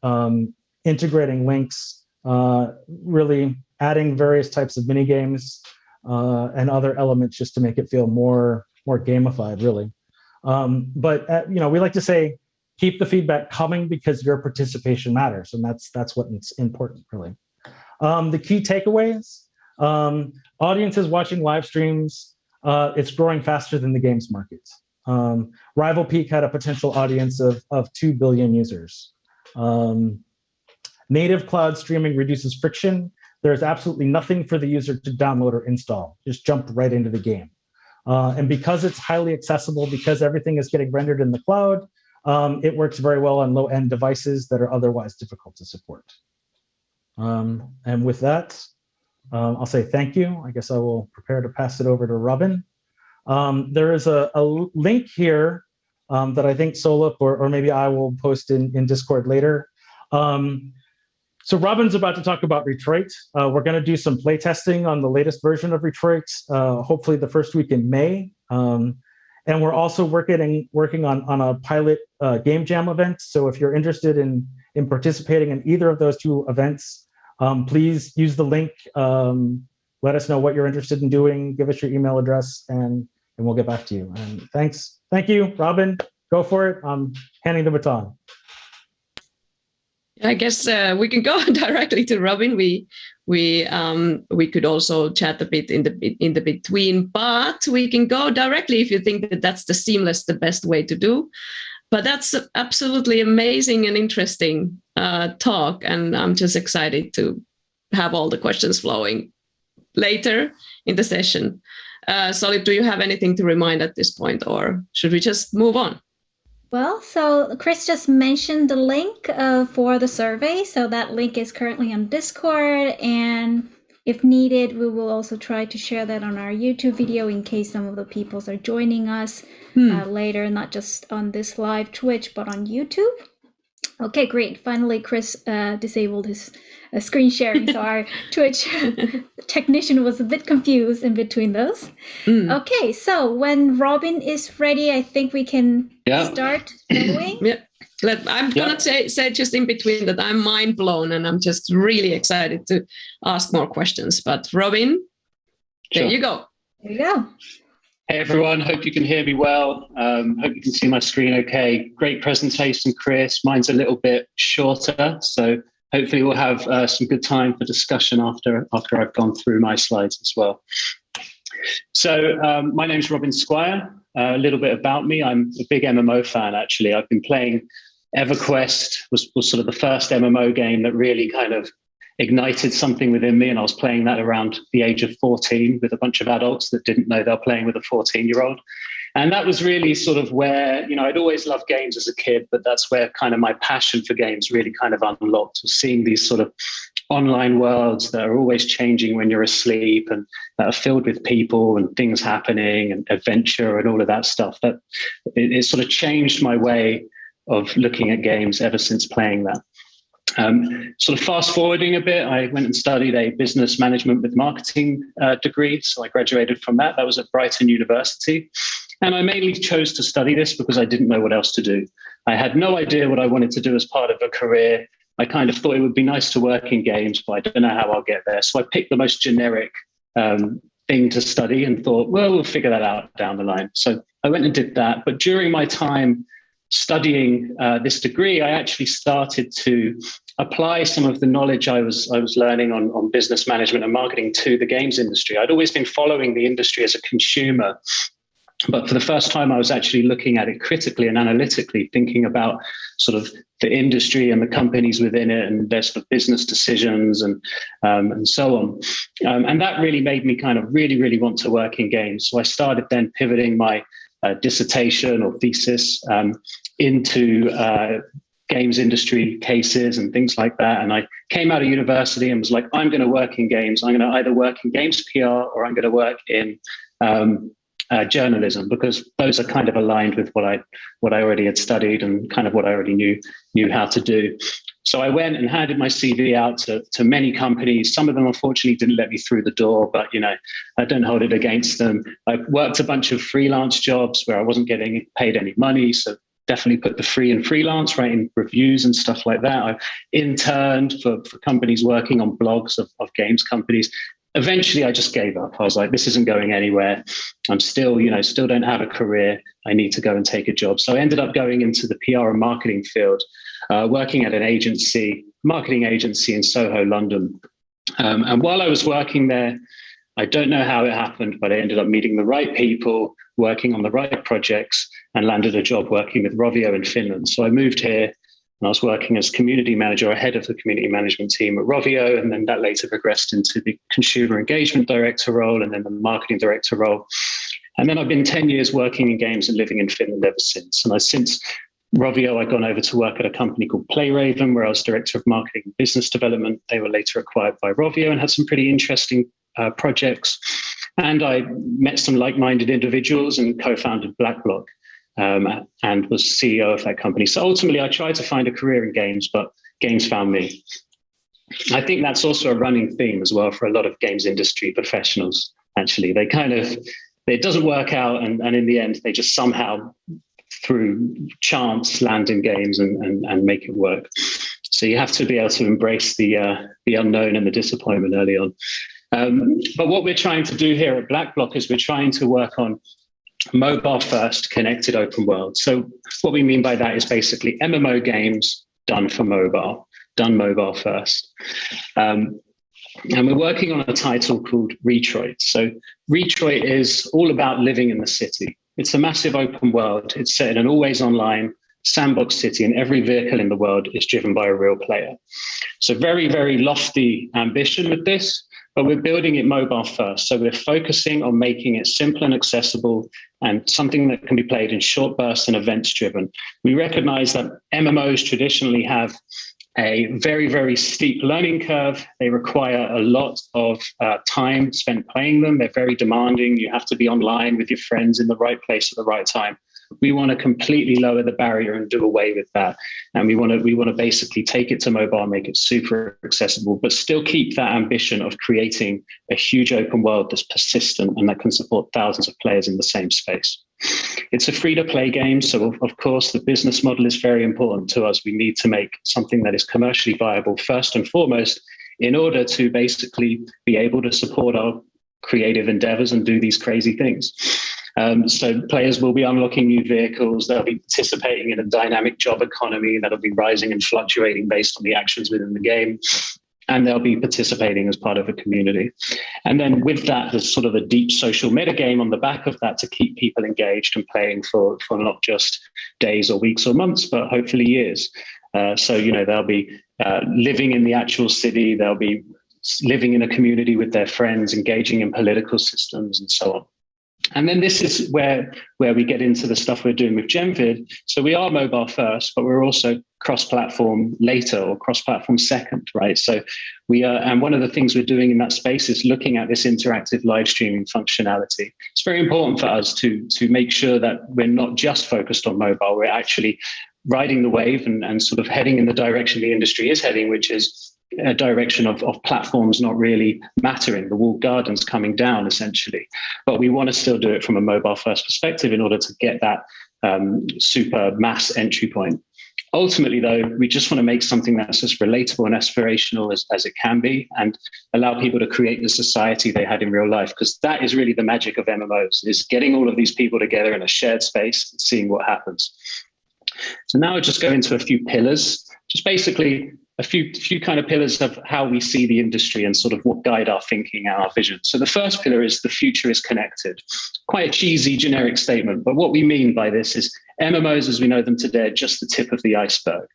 integrating links, really adding various types of mini games and other elements just to make it feel more gamified, really. But we like to say, keep the feedback coming because your participation matters, and that's what's important, really. The key takeaways: audiences watching live streams, it's growing faster than the games market. Rival Peak had a potential audience of 2 billion users. Native cloud streaming reduces friction. There's absolutely nothing for the user to download or install. Just jump right into the game. And because it's highly accessible, because everything is getting rendered in the cloud, it works very well on low-end devices that are otherwise difficult to support. And with that, I'll say thank you. I guess I will prepare to pass it over to Robin. There is a link here that I think Solip or maybe I will post in Discord later. So Robin's about to talk about Retroit. We're going to do some play testing on the latest version of Retroit, hopefully the first week in May. And we're also working on a pilot game jam event. So if you're interested in participating in either of those two events, please use the link. Let us know what you're interested in doing. Give us your email address, and we'll get back to you. And thanks. Thank you, Robin. Go for it. I'm handing the baton. I guess we can go directly to Robin. We could also chat a bit in the between, but we can go directly if you think that that's the best way to do. But that's absolutely amazing and interesting talk, and I'm just excited to have all the questions flowing later in the session. Solid, do you have anything to remind at this point, or should we just move on? Well, so Chris just mentioned the link for the survey. So that link is currently on Discord, and if needed, we will also try to share that on our YouTube video in case some of the people are joining us later, not just on this live Twitch, but on YouTube. Okay, great. Finally, Chris disabled his screen sharing, so our Twitch technician was a bit confused in between those. Okay, so when Robin is ready, I think we can start going. Yeah. I'm going to say just in between that I'm mind blown and I'm just really excited to ask more questions. But Robin, there you go. There you go. Hey everyone, hope you can hear me well. Hope you can see my screen okay. Great presentation, Chris. Mine's a little bit shorter, so hopefully we'll have some good time for discussion after I've gone through my slides as well. So my name's Robin Squire. A little bit about me. I'm a big MMO fan, actually. I've been playing EverQuest, was sort of the first MMO game that really kind of ignited something within me, and I was playing that around the age of 14 with a bunch of adults that didn't know they were playing with a 14-year-old. And that was really sort of where, I'd always loved games as a kid, but that's where kind of my passion for games really kind of unlocked, was seeing these sort of online worlds that are always changing when you're asleep and that are filled with people and things happening and adventure and all of that stuff. That it sort of changed my way of looking at games ever since playing that. Sort of fast forwarding a bit, I went and studied a business management with marketing degree. So I graduated from that. That was at Brighton University. And I mainly chose to study this because I didn't know what else to do. I had no idea what I wanted to do as part of a career. I kind of thought it would be nice to work in games, but I don't know how I'll get there. So I picked the most generic thing to study and thought, well, we'll figure that out down the line. So I went and did that. But during my time studying this degree, I actually started to apply some of the knowledge I was learning on business management and marketing to the games industry. I'd always been following the industry as a consumer, but for the first time, I was actually looking at it critically and analytically, thinking about sort of the industry and the companies within it and their sort of business decisions and so on. And that really made me kind of really, really want to work in games. So I started then pivoting my dissertation or thesis into games industry cases and things like that. And I came out of university and was like, I'm going to work in games. I'm going to either work in games PR or I'm going to work in journalism, because those are kind of aligned with what I already had studied and kind of what I already knew how to do. So I went and handed my CV out to many companies. Some of them, unfortunately, didn't let me through the door, but, I don't hold it against them. I worked a bunch of freelance jobs where I wasn't getting paid any money. So definitely put the free and freelance, writing reviews and stuff like that. I interned for companies working on blogs of games companies. Eventually, I just gave up. I was like, this isn't going anywhere. I'm still don't have a career. I need to go and take a job. So I ended up going into the PR and marketing field, working at an marketing agency in Soho, London. And while I was working there, I don't know how it happened, but I ended up meeting the right people, working on the right projects, and landed a job working with Rovio in Finland. So I moved here. And I was working as community manager, or head of the community management team at Rovio, and then that later progressed into the consumer engagement director role and then the marketing director role. And then I've been 10 years working in games and living in Finland ever since. And since Rovio, I've gone over to work at a company called Playraven, where I was director of marketing and business development. They were later acquired by Rovio and had some pretty interesting projects. And I met some like-minded individuals and co-founded BlackBlock. And was CEO of that company. So ultimately, I tried to find a career in games, but games found me. I think that's also a running theme as well for a lot of games industry professionals. Actually, it doesn't work out, and in the end, they just somehow, through chance, land in games and make it work. So you have to be able to embrace the unknown and the disappointment early on. But what we're trying to do here at BlackBlock is we're trying to work on mobile first connected open world. So what we mean by that is basically MMO games done mobile first. And we're working on a title called Retroit. So Retroit is all about living in the city. It's a massive open world. It's set in an always online sandbox city, and every vehicle in the world is driven by a real player. So very, very lofty ambition with this, but we're building it mobile first. So we're focusing on making it simple and accessible and something that can be played in short bursts and events driven. We recognize that MMOs traditionally have a very, very steep learning curve. They require a lot of time spent playing them. They're very demanding. You have to be online with your friends in the right place at the right time. We want to completely lower the barrier and do away with that. And we want to basically take it to mobile, make it super accessible, but still keep that ambition of creating a huge open world that's persistent and that can support thousands of players in the same space. It's a free-to-play game, so of course the business model is very important to us. We need to make something that is commercially viable first and foremost in order to basically be able to support our creative endeavors and do these crazy things. So players will be unlocking new vehicles, they'll be participating in a dynamic job economy that'll be rising and fluctuating based on the actions within the game, and they'll be participating as part of a community. And then with that, there's sort of a deep social metagame on the back of that to keep people engaged and playing for not just days or weeks or months, but hopefully years. So, they'll be living in the actual city, they'll be living in a community with their friends, engaging in political systems and so on. And then this is where we get into the stuff we're doing with Genvid. So we are mobile first, but we're also cross-platform later or cross-platform second, right? So we are, and one of the things we're doing in that space is looking at this interactive live streaming functionality. It's very important for us to make sure that we're not just focused on mobile, we're actually riding the wave and sort of heading in the direction the industry is heading, which is a direction of platforms not really mattering, the walled gardens coming down essentially. But we want to still do it from a mobile first perspective in order to get that super mass entry point. Ultimately, though, we just want to make something that's as relatable and aspirational as it can be and allow people to create the society they had in real life, because that is really the magic of MMOs, is getting all of these people together in a shared space and seeing what happens. So now I'll just go into a few pillars, just basically a few kind of pillars of how we see the industry and sort of what guide our thinking and our vision. So the first pillar is the future is connected. Quite a cheesy, generic statement, but what we mean by this is MMOs as we know them today are just the tip of the iceberg.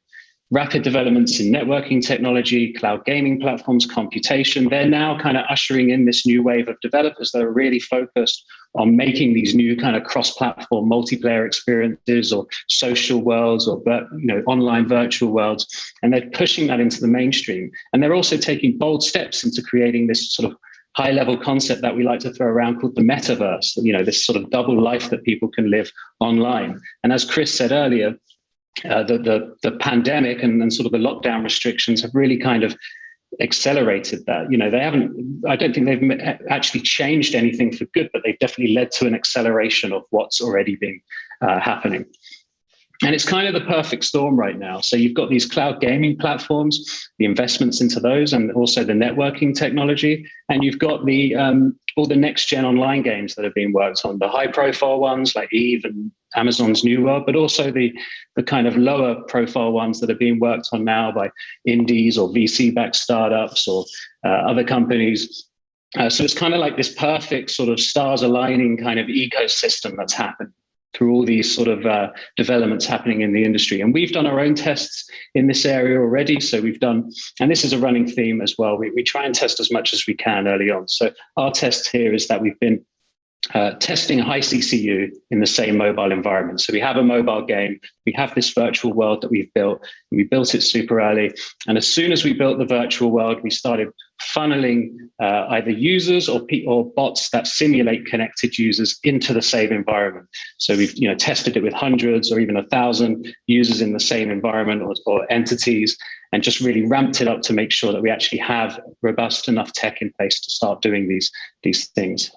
Rapid developments in networking technology, cloud gaming platforms, computation, they're now kind of ushering in this new wave of developers that are really focused on making these new kind of cross-platform multiplayer experiences or social worlds or online virtual worlds. And they're pushing that into the mainstream. And they're also taking bold steps into creating this sort of high-level concept that we like to throw around called the metaverse, this sort of double life that people can live online. And as Chris said earlier, the pandemic and sort of the lockdown restrictions have really kind of accelerated that. I don't think they've actually changed anything for good, but they've definitely led to an acceleration of what's already been happening. And it's kind of the perfect storm right now. So you've got these cloud gaming platforms, the investments into those, and also the networking technology. And you've got the all the next-gen online games that are being worked on, the high-profile ones like Eve and Amazon's New World, but also the kind of lower-profile ones that are being worked on now by indies or VC-backed startups or other companies. So it's kind of like this perfect sort of stars aligning kind of ecosystem that's happened through all these sort of developments happening in the industry. And we've done our own tests in this area already. So we've done, and this is a running theme as well, we try and test as much as we can early on. So our test here is that we've been testing high CCU in the same mobile environment. So we have a mobile game, we have this virtual world that we've built, and we built it super early. And as soon as we built the virtual world, we started funneling either users or bots that simulate connected users into the same environment. So we've tested it with hundreds or even 1,000 users in the same environment or entities, and just really ramped it up to make sure that we actually have robust enough tech in place to start doing these things.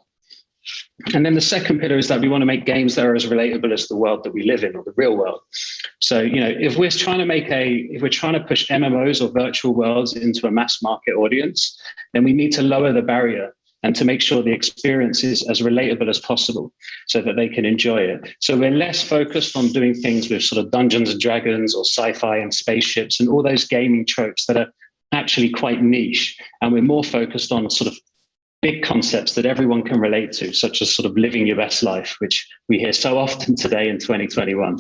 And then the second pillar is that we want to make games that are as relatable as the world that we live in, or the real world. So, if we're trying to push MMOs or virtual worlds into a mass market audience, then we need to lower the barrier and to make sure the experience is as relatable as possible so that they can enjoy it. So we're less focused on doing things with sort of Dungeons and Dragons or sci-fi and spaceships and all those gaming tropes that are actually quite niche. And we're more focused on sort of big concepts that everyone can relate to, such as sort of living your best life, which we hear so often today in 2021.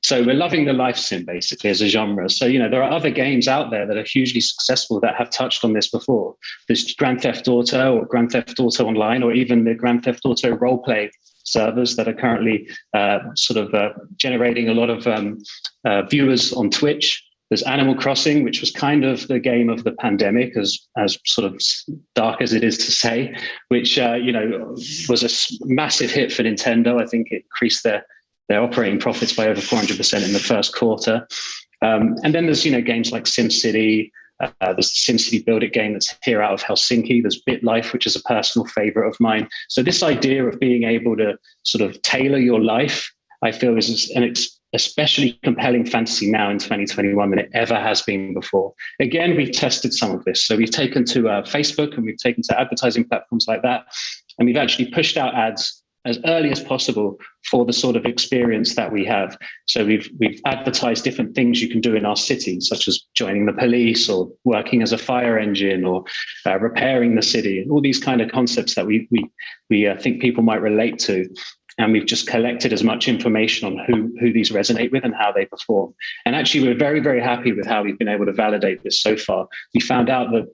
So we're loving the life sim basically as a genre. So, there are other games out there that are hugely successful that have touched on this before. There's Grand Theft Auto or Grand Theft Auto Online, or even the Grand Theft Auto roleplay servers that are currently generating a lot of viewers on Twitch. There's Animal Crossing, which was kind of the game of the pandemic, as sort of dark as it is to say, which was a massive hit for Nintendo. I think it increased their operating profits by over 400% in the first quarter. And then there's games like SimCity. There's the SimCity Build It game that's here out of Helsinki. There's BitLife, which is a personal favorite of mine. So this idea of being able to sort of tailor your life, I feel, is an especially compelling fantasy now in 2021 than it ever has been before. Again, we've tested some of this. So we've taken to Facebook and we've taken to advertising platforms like that. And we've actually pushed out ads as early as possible for the sort of experience that we have. So we've advertised different things you can do in our city, such as joining the police or working as a fire engine or repairing the city, and all these kind of concepts that we think people might relate to. And we've just collected as much information on who these resonate with and how they perform. And actually, we're very, very happy with how we've been able to validate this so far. We found out that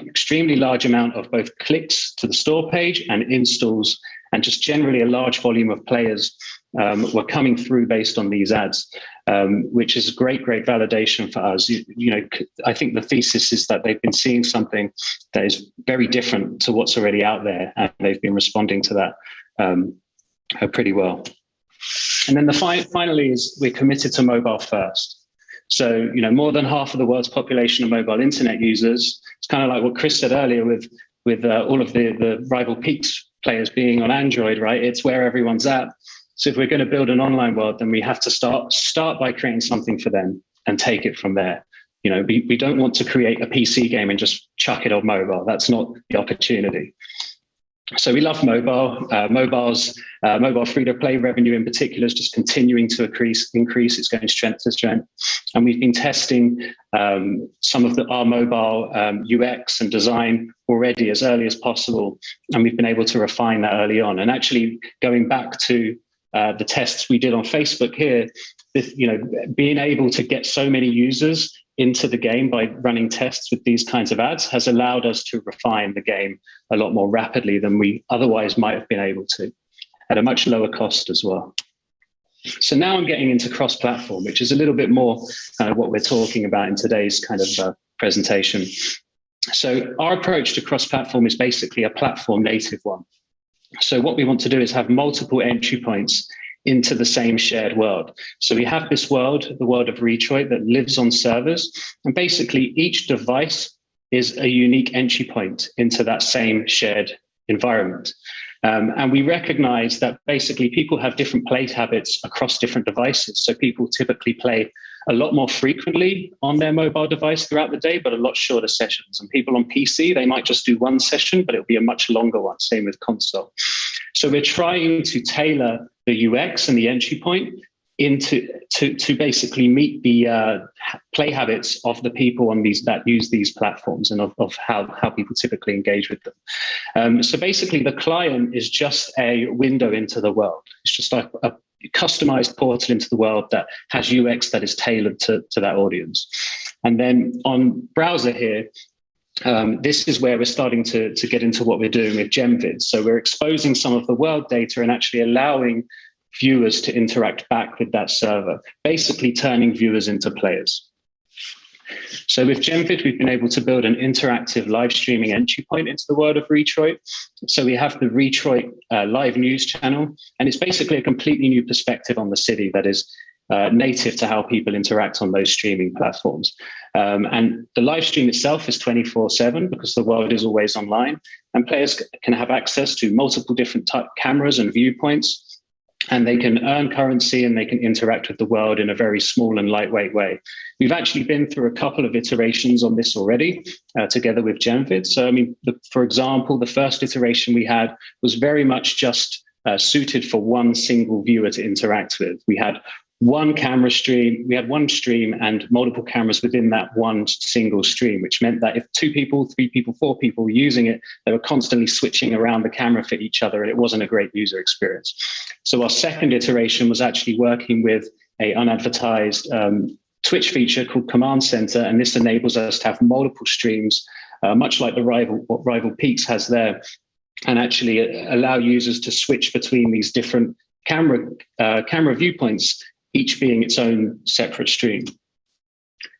extremely large amount of both clicks to the store page and installs, and just generally a large volume of players were coming through based on these ads, which is great validation for us. I think the thesis is that they've been seeing something that is very different to what's already out there, and they've been responding to that pretty well. And then finally is we're committed to mobile first. So, more than half of the world's population of mobile internet users. It's kind of like what Chris said earlier with all of the rival Peaks players being on Android, right? It's where everyone's at. So if we're going to build an online world, then we have to start by creating something for them and take it from there. We don't want to create a PC game and just chuck it on mobile. That's not the opportunity. So we love mobile. Mobile free-to-play revenue in particular is just continuing to increase. It's going strength to strength. And we've been testing some of our mobile UX and design already as early as possible. And we've been able to refine that early on. And actually going back to the tests we did on Facebook here, being able to get so many users into the game by running tests with these kinds of ads has allowed us to refine the game a lot more rapidly than we otherwise might have been able to, at a much lower cost as well. So now I'm getting into cross-platform, which is a little bit more what we're talking about in today's kind of presentation. So our approach to cross-platform is basically a platform native one. So what we want to do is have multiple entry points into the same shared world. So we have this world, the world of Retroit, that lives on servers. And basically each device is a unique entry point into that same shared environment. And we recognize that basically people have different play habits across different devices. So people typically play a lot more frequently on their mobile device throughout the day, but a lot shorter sessions. And people on PC, they might just do one session, but it'll be a much longer one, same with console. So we're trying to tailor the UX and the entry point to basically meet the play habits of the people on these that use these platforms and of how people typically engage with them. So basically the client is just a window into the world. It's just like a customized portal into the world that has UX that is tailored to that audience. And then on browser here, this is where we're starting to get into what we're doing with Genvid. So we're exposing some of the world data and actually allowing viewers to interact back with that server, basically turning viewers into players. So with Genvid, we've been able to build an interactive live streaming entry point into the world of Retroit. So we have the Retroit live news channel, and it's basically a completely new perspective on the city that is native to how people interact on those streaming platforms. And the live stream itself is 24/7 because the world is always online, and players can have access to multiple different type cameras and viewpoints, and they can earn currency and they can interact with the world in a very small and lightweight way. We've actually been through a couple of iterations on this already together with Genvid. So, I mean, for example, the first iteration we had was very much just suited for one single viewer to interact with. We had one camera stream, we had one stream and multiple cameras within that one single stream, which meant that if 2 people, 3 people, 4 people were using it, they were constantly switching around the camera for each other, and it wasn't a great user experience. So our second iteration was actually working with a unadvertised Twitch feature called Command Center, and this enables us to have multiple streams, much like what Rival Peaks has there, and actually allow users to switch between these different camera viewpoints, each being its own separate stream.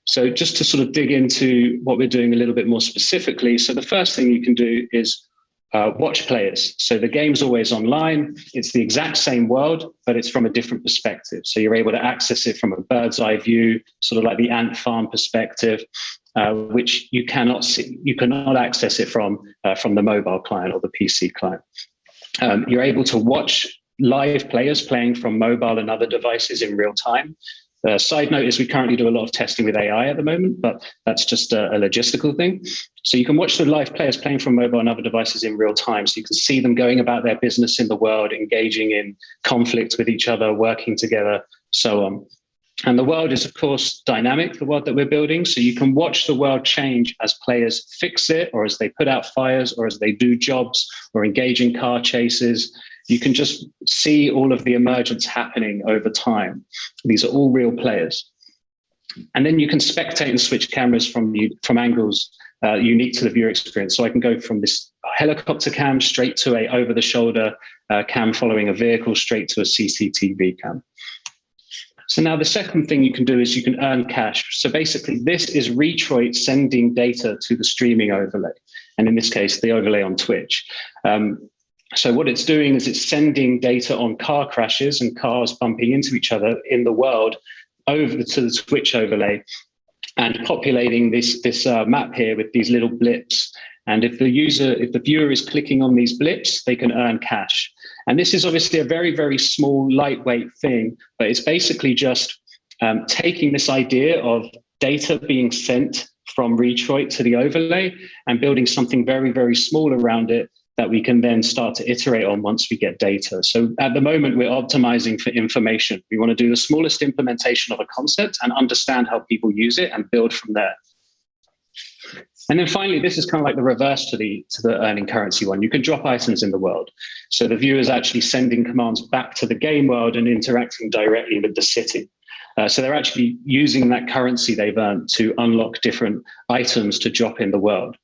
So just to sort of dig into what we're doing a little bit more specifically. So the first thing you can do is watch players. So the game's always online. It's the exact same world, but it's from a different perspective. So you're able to access it from a bird's eye view, sort of like the ant farm perspective, which you cannot see. You cannot access it from the mobile client or the PC client. You're able to watch live players playing from mobile and other devices in real time. Side note is we currently do a lot of testing with AI at the moment, but that's just a logistical thing. So you can watch the live players playing from mobile and other devices in real time. So you can see them going about their business in the world, engaging in conflict with each other, working together, so on. And the world is, of course, dynamic, the world that we're building. So you can watch the world change as players fix it, or as they put out fires, or as they do jobs, or engage in car chases. You can just see all of the emergence happening over time. These are all real players. And then you can spectate and switch cameras from angles unique to the viewer experience. So I can go from this helicopter cam straight to a over-the-shoulder cam following a vehicle, straight to a CCTV cam. So now the second thing you can do is you can earn cash. So basically this is Retroit sending data to the streaming overlay. And in this case, the overlay on Twitch. So what it's doing is it's sending data on car crashes and cars bumping into each other in the world over to the Twitch overlay and populating this map here with these little blips. And if the viewer is clicking on these blips, they can earn cash. And this is obviously a very, very small, lightweight thing, but it's basically just taking this idea of data being sent from Retroit to the overlay and building something very, very small around it that we can then start to iterate on once we get data. So at the moment, we're optimizing for information. We want to do the smallest implementation of a concept and understand how people use it and build from there. And then finally, this is kind of like the reverse to the earning currency one. You can drop items in the world. So the viewer is actually sending commands back to the game world and interacting directly with the city. So they're actually using that currency they've earned to unlock different items to drop in the world.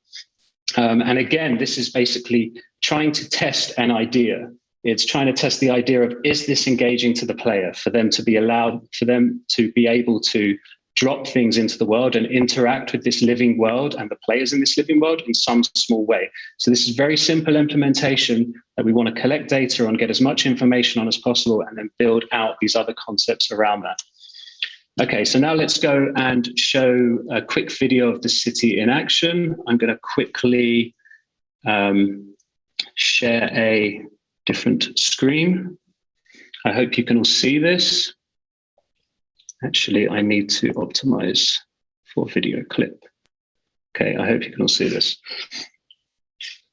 And again, this is basically trying to test an idea. It's trying to test the idea of, is this engaging to the player for them to be able to drop things into the world and interact with this living world and the players in this living world in some small way. So this is very simple implementation that we want to collect data on, get as much information on as possible, and then build out these other concepts around that. Okay, so now let's go and show a quick video of the city in action. I'm going to quickly share a different screen. I hope you can all see this. Actually, I need to optimize for video clip. Okay, I hope you can all see this.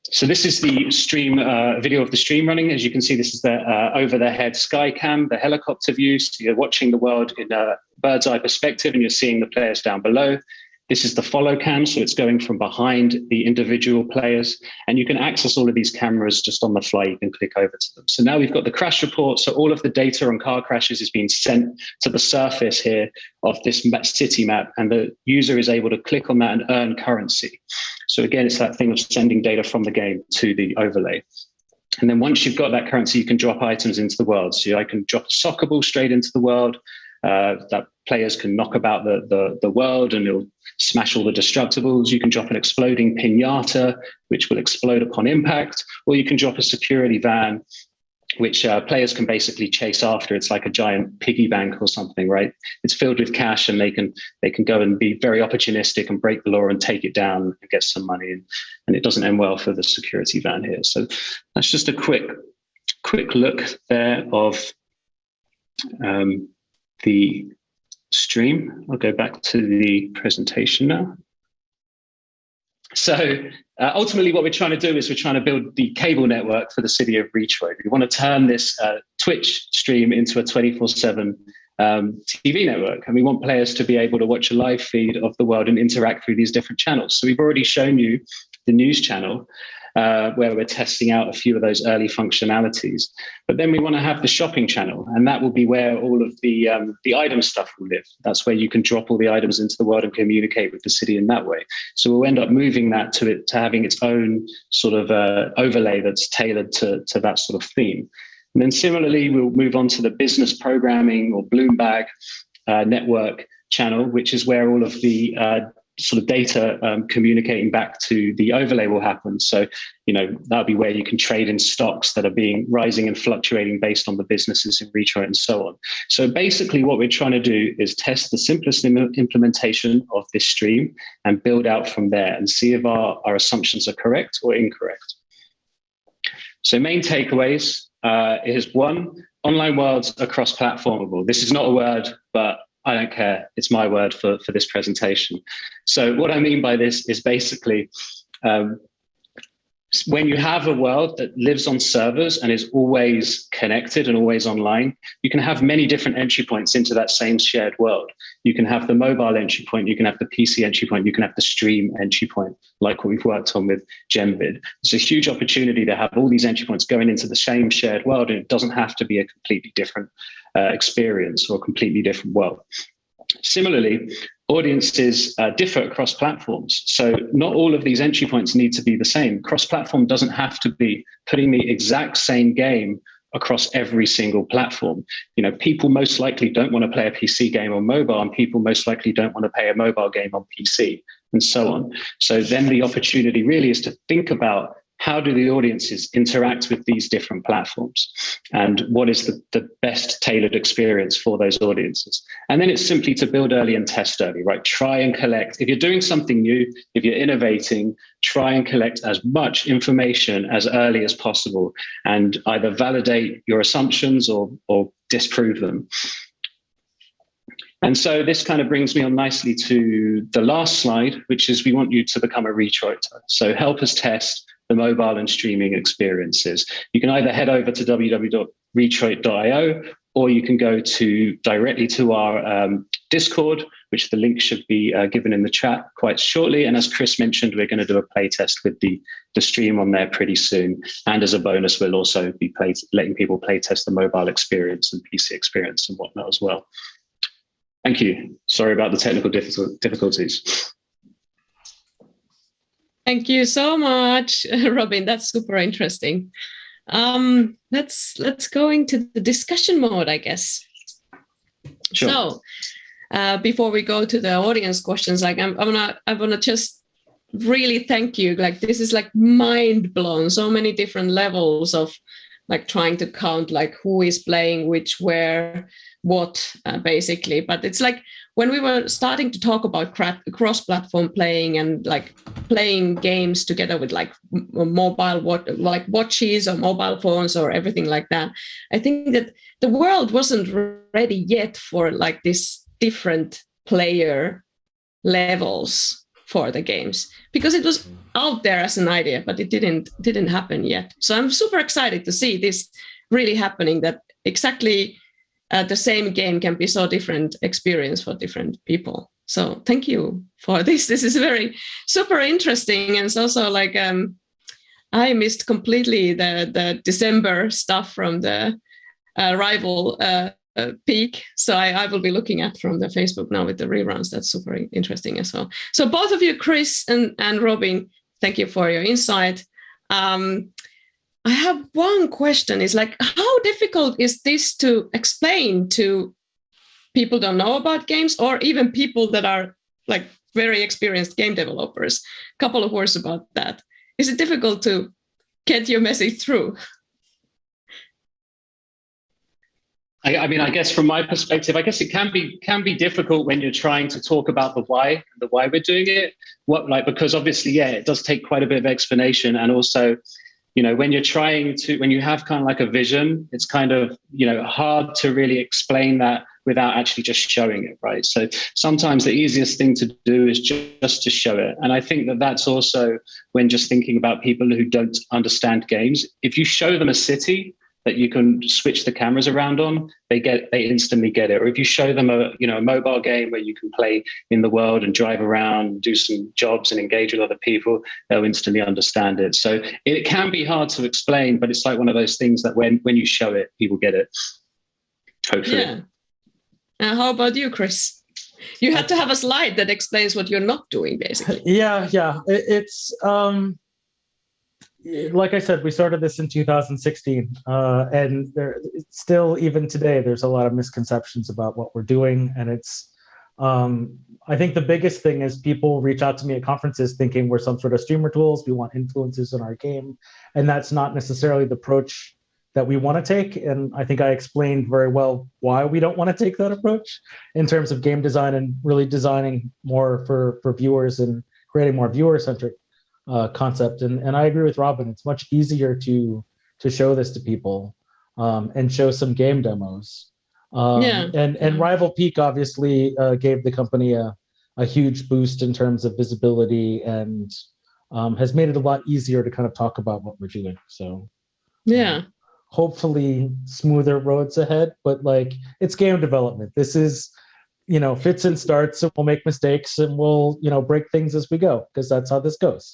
So this is the stream video of the stream running. As you can see, this is the over the head sky cam, the helicopter view. So you're watching the world in a bird's eye perspective and you're seeing the players down below. This is the follow cam, so it's going from behind the individual players, and you can access all of these cameras just on the fly. You can click over to them. So now we've got the crash report. So all of the data on car crashes is being sent to the surface here of this city map, and the user is able to click on that and earn currency. So again, it's that thing of sending data from the game to the overlay. And then once you've got that currency, you can drop items into the world. So I can drop a soccer ball straight into the world. That players can knock about the world and it'll smash all the destructibles. You can drop an exploding pinata, which will explode upon impact, or you can drop a security van, which players can basically chase after. It's like a giant piggy bank or something, right? It's filled with cash, and they can go and be very opportunistic and break the law and take it down and get some money. And it doesn't end well for the security van here. So that's just a quick look there of the stream. I'll go back to the presentation now. So ultimately what we're trying to do is we're trying to build the cable network for the city of Retroit. We want to turn this Twitch stream into a 24/7 TV network, and we want players to be able to watch a live feed of the world and interact through these different channels. So we've already shown you the news channel, where we're testing out a few of those early functionalities. But then we want to have the shopping channel, and that will be where all of the item stuff will live. That's where you can drop all the items into the world and communicate with the city in that way. So we'll end up moving that to having its own sort of overlay that's tailored to that sort of theme. And then similarly, we'll move on to the business programming or Bloom Bag network, channel, which is where all of the sort of data communicating back to the overlay will happen. So, that'll be where you can trade in stocks that are being rising and fluctuating based on the businesses in Retroit and so on. So basically what we're trying to do is test the simplest implementation of this stream and build out from there and see if our assumptions are correct or incorrect. So main takeaways is one, online worlds are cross-platformable. This is not a word, but I don't care. It's my word for this presentation. So what I mean by this is basically when you have a world that lives on servers and is always connected and always online, you can have many different entry points into that same shared world. You can have the mobile entry point, you can have the PC entry point, you can have the stream entry point, like what we've worked on with Genvid. It's a huge opportunity to have all these entry points going into the same shared world, and it doesn't have to be a completely different experience or a completely different world. Similarly, audiences differ across platforms. So not all of these entry points need to be the same. Cross-platform doesn't have to be putting the exact same game across every single platform. People most likely don't want to play a PC game on mobile, and people most likely don't want to play a mobile game on PC, and so on. So then the opportunity really is to think about how do the audiences interact with these different platforms, and what is the best tailored experience for those audiences? And then it's simply to build early and test early, right? Try and collect. If you're doing something new, if you're innovating, try and collect as much information as early as possible and either validate your assumptions or disprove them. And so this kind of brings me on nicely to the last slide, which is we want you to become a Retroiter. So help us test the mobile and streaming experiences. You can either head over to www.retroit.io, or you can go directly to our Discord, which the link should be given in the chat quite shortly. And as Chris mentioned, we're going to do a play test with the stream on there pretty soon. And as a bonus, we'll also be letting people play test the mobile experience and PC experience and whatnot as well. Thank you. Sorry about the technical difficulties. Thank you so much, Robin. That's super interesting. Let's go into the discussion mode, I guess. Sure. So before we go to the audience questions, I wanna just really thank you. Like, this is like mind blown. So many different levels of like trying to count like who is playing which, where, what, basically. But it's like when we were starting to talk about cross-platform playing and like playing games together with like mobile watches or mobile phones or everything like that, I think that the world wasn't ready yet for like this different player levels for the games, because it was out there as an idea, but it didn't happen yet. So I'm super excited to see this really happening, that exactly the same game can be so different experience for different people. So thank you for this. This is very super interesting. And it's also like I missed completely the December stuff from the rival peak. So I will be looking at from the Facebook now with the reruns. That's super interesting as well. So both of you, Chris and Robin, thank you for your insight. I have one question. Is like, how difficult is this to explain to people who don't know about games, or even people that are like very experienced game developers? A couple of words about that. Is it difficult to get your message through? I mean, I guess from my perspective, I guess it can be difficult when you're trying to talk about the why we're doing it. Because obviously, yeah, it does take quite a bit of explanation, and also, when you have kind of like a vision, it's kind of, hard to really explain that without actually just showing it, right? So sometimes the easiest thing to do is just to show it. And I think that that's also when just thinking about people who don't understand games, if you show them a city that you can switch the cameras around on, they instantly get it. Or if you show them a mobile game where you can play in the world and drive around, do some jobs and engage with other people, they'll instantly understand it. So it can be hard to explain, but it's like one of those things that when you show it, people get it. Hopefully. Yeah. How about you, Chris? You had to have a slide that explains what you're not doing, basically. Yeah. It's like I said, we started this in 2016, and still, even today, there's a lot of misconceptions about what we're doing, and it's I think the biggest thing is people reach out to me at conferences thinking we're some sort of streamer tools. We want influencers in our game. And that's not necessarily the approach that we want to take. And I think I explained very well why we don't want to take that approach in terms of game design and really designing more for viewers and creating more viewer-centric concept. And I agree with Robin. It's much easier to show this to people and show some game demos. And Rival Peak obviously gave the company a huge boost in terms of visibility and has made it a lot easier to kind of talk about what we're doing. So hopefully smoother roads ahead, but like it's game development. This is, fits and starts, and we'll make mistakes and we'll, break things as we go, because that's how this goes.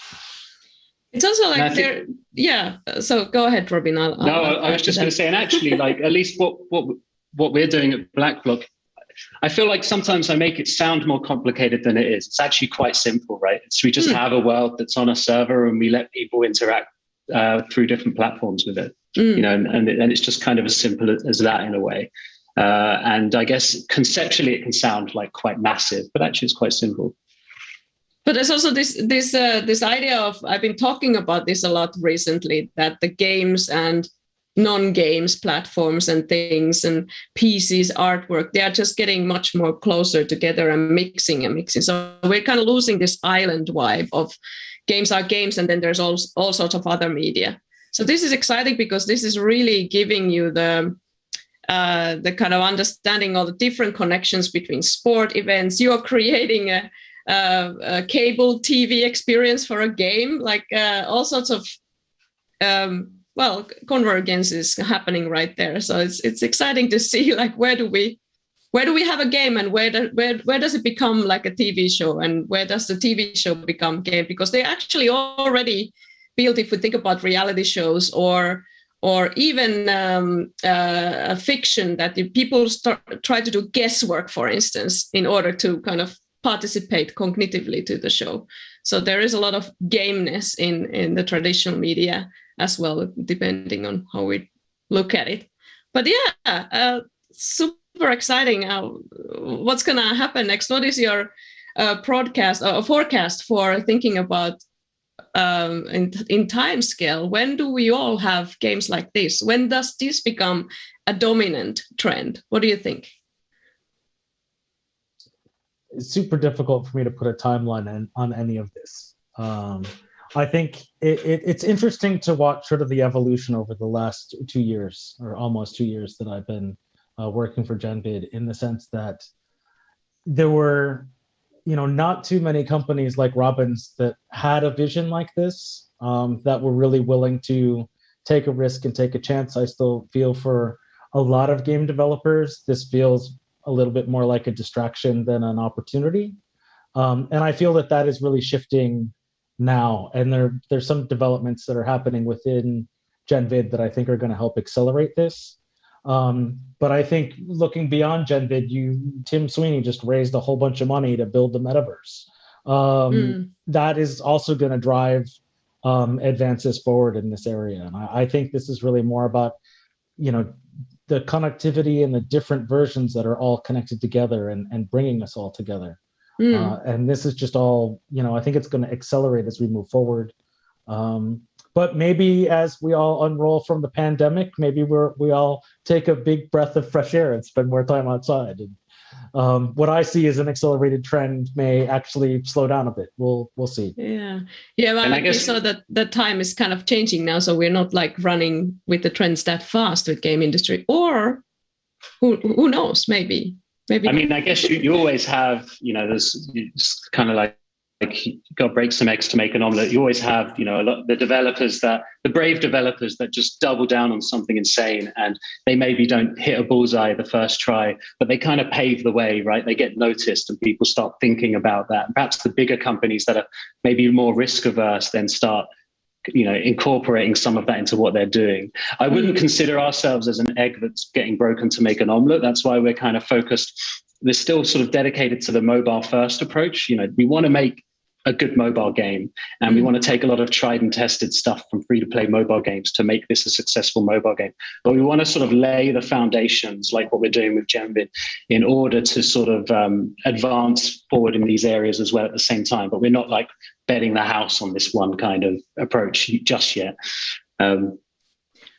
It's also like So go ahead, Robin. I was just going to say, and actually, like at least what we're doing at Blackblock, I feel like sometimes I make it sound more complicated than it is. It's actually quite simple, right? We just have a world that's on a server and we let people interact through different platforms with it, and it's just kind of as simple as that in a way. And I guess conceptually it can sound like quite massive, but actually it's quite simple. But there's also this idea of, I've been talking about this a lot recently, that the games and non-games platforms and things and PCs, artwork, they are just getting much more closer together and mixing. So we're kind of losing this island vibe of games are games and then there's all sorts of other media. So this is exciting because this is really giving you the kind of understanding of the different connections between sport events. You are creating a cable TV experience for a game, like all sorts of convergence is happening right there. So it's exciting to see, like, where do we have a game, and where does it become like a TV show, and where does the TV show become game? Because they actually already built, if we think about reality shows or even a fiction, that people try to do guesswork, for instance, in order to kind of participate cognitively to the show. So there is a lot of gameness in the traditional media as well, depending on how we look at it. But super exciting. What's going to happen next? What is your forecast for thinking about in time scale? When do we all have games like this? When does this become a dominant trend? What do you think? It's super difficult for me to put a timeline on any of this. I think it's interesting to watch sort of the evolution over the last 2 years, or almost 2 years, that I've been working for Genvid, in the sense that there were, not too many companies like Robin's that had a vision like this, that were really willing to take a risk and take a chance. I still feel for a lot of game developers, this feels a little bit more like a distraction than an opportunity. And I feel that is really shifting now. And there's some developments that are happening within Genvid that I think are going to help accelerate this. But I think looking beyond Genvid, Tim Sweeney just raised a whole bunch of money to build the metaverse. That is also going to drive advances forward in this area. And I think this is really more about, the connectivity and the different versions that are all connected together and bringing us all together. And this is just all, I think it's going to accelerate as we move forward. But maybe as we all unroll from the pandemic, maybe we all take a big breath of fresh air and spend more time outside. And what I see as an accelerated trend may actually slow down a bit. We'll see. Yeah. Well, I guess so that the time is kind of changing now. So we're not like running with the trends that fast with game industry, or who knows? Maybe. I mean, I guess you always have, there's kind of like you got to break some eggs to make an omelet. You always have, a lot the brave developers that just double down on something insane, and they maybe don't hit a bullseye the first try, but they kind of pave the way, right? They get noticed and people start thinking about that. And perhaps the bigger companies that are maybe more risk averse then start, incorporating some of that into what they're doing. I wouldn't consider ourselves as an egg that's getting broken to make an omelet. That's why we're kind of focused. We're still sort of dedicated to the mobile first approach. We want to make a good mobile game, and we want to take a lot of tried and tested stuff from free-to-play mobile games to make this a successful mobile game. But we want to sort of lay the foundations, like what we're doing with Genvid, in order to sort of advance forward in these areas as well at the same time. But we're not like betting the house on this one kind of approach just yet.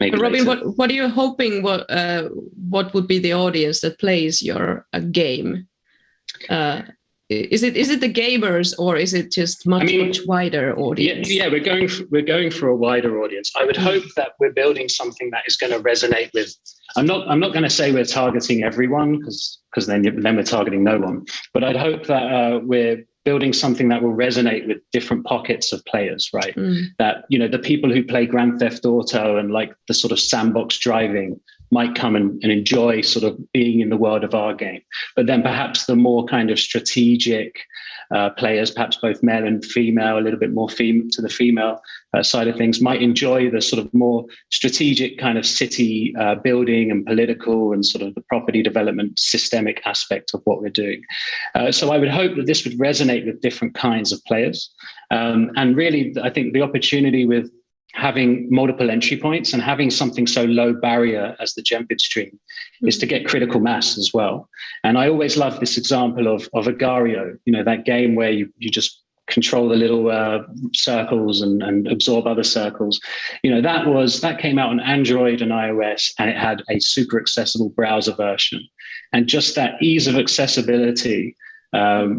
Maybe Robin, later. what are you hoping? What would be the audience that plays your game? Is it the gamers, or is it just much wider audience? Yeah, we're going for a wider audience. I would hope that we're building something that is going to resonate with. I'm not going to say we're targeting everyone, because then we're targeting no one. But I'd hope that we're building something that will resonate with different pockets of players, right? That, the people who play Grand Theft Auto and like the sort of sandbox driving might come and enjoy sort of being in the world of our game. But then perhaps the more kind of strategic players, perhaps both male and female, a little bit more to the female side of things, might enjoy the sort of more strategic kind of city building and political and sort of the property development systemic aspect of what we're doing. So I would hope that this would resonate with different kinds of players. And really, I think the opportunity with having multiple entry points and having something so low barrier as the Genvid stream is to get critical mass as well. And I always love this example of Agario, that game where you just control the little circles and absorb other circles. That came out on Android and iOS, and it had a super accessible browser version. And just that ease of accessibility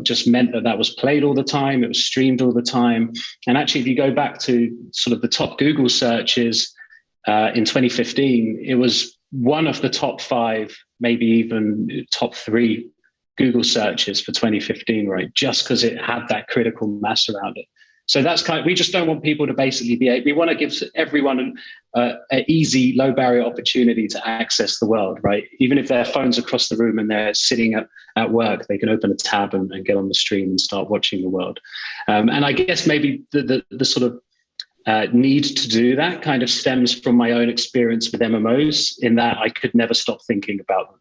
just meant that was played all the time. It was streamed all the time. And actually, if you go back to sort of the top Google searches in 2015, it was one of the top 5, maybe even top 3 Google searches for 2015, right? Just because it had that critical mass around it. So that's we just don't want people to basically we want to give everyone an easy, low barrier opportunity to access the world, right? Even if their phone's across the room and they're sitting at work, they can open a tab and get on the stream and start watching the world. And I guess maybe the sort of need to do that kind of stems from my own experience with MMOs, in that I could never stop thinking about them.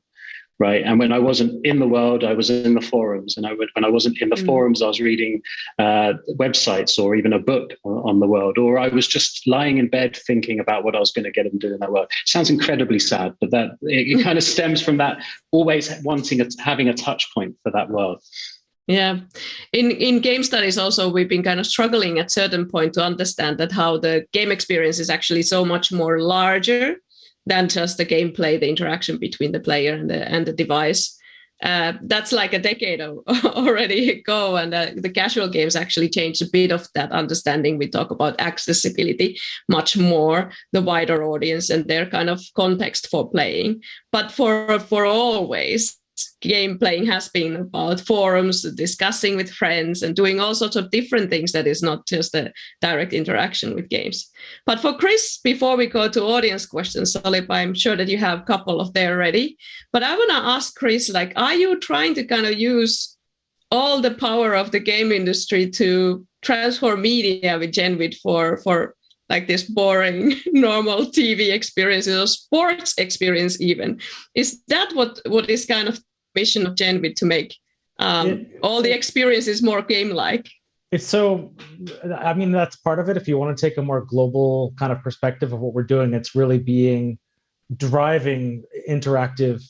Right. And when I wasn't in the world, I was in the forums. And when I wasn't in the forums, I was reading websites or even a book on the world, or I was just lying in bed thinking about what I was going to get and do in that world. It sounds incredibly sad, but it kind of stems from that always having a touch point for that world. Yeah. In game studies also, we've been kind of struggling at a certain point to understand that how the game experience is actually so much more larger than just the gameplay, the interaction between the player and the device. That's like a decade already ago, and the casual games actually changed a bit of that understanding. We talk about accessibility much more, the wider audience and their kind of context for playing. But for always, game playing has been about forums, discussing with friends, and doing all sorts of different things that is not just a direct interaction with games. But for Chris, before we go to audience questions, Solip, I'm sure that you have a couple of there ready. But I want to ask Chris, are you trying to kind of use all the power of the game industry to transform media with Genvid for like this boring normal TV experiences or sports experience even? Is that what is kind of mission of Genvid, to make all the experiences more game-like? That's part of it. If you want to take a more global kind of perspective of what we're doing, it's really driving interactive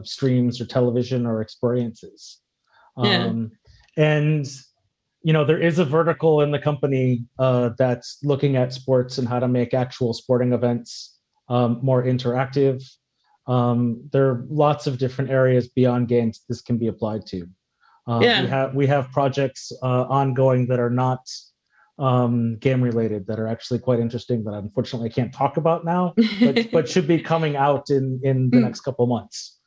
streams or television or experiences. And there is a vertical in the company that's looking at sports and how to make actual sporting events more interactive. There are lots of different areas beyond games this can be applied to. We have projects ongoing that are not game related, that are actually quite interesting, that unfortunately I can't talk about now, but should be coming out in the next couple months.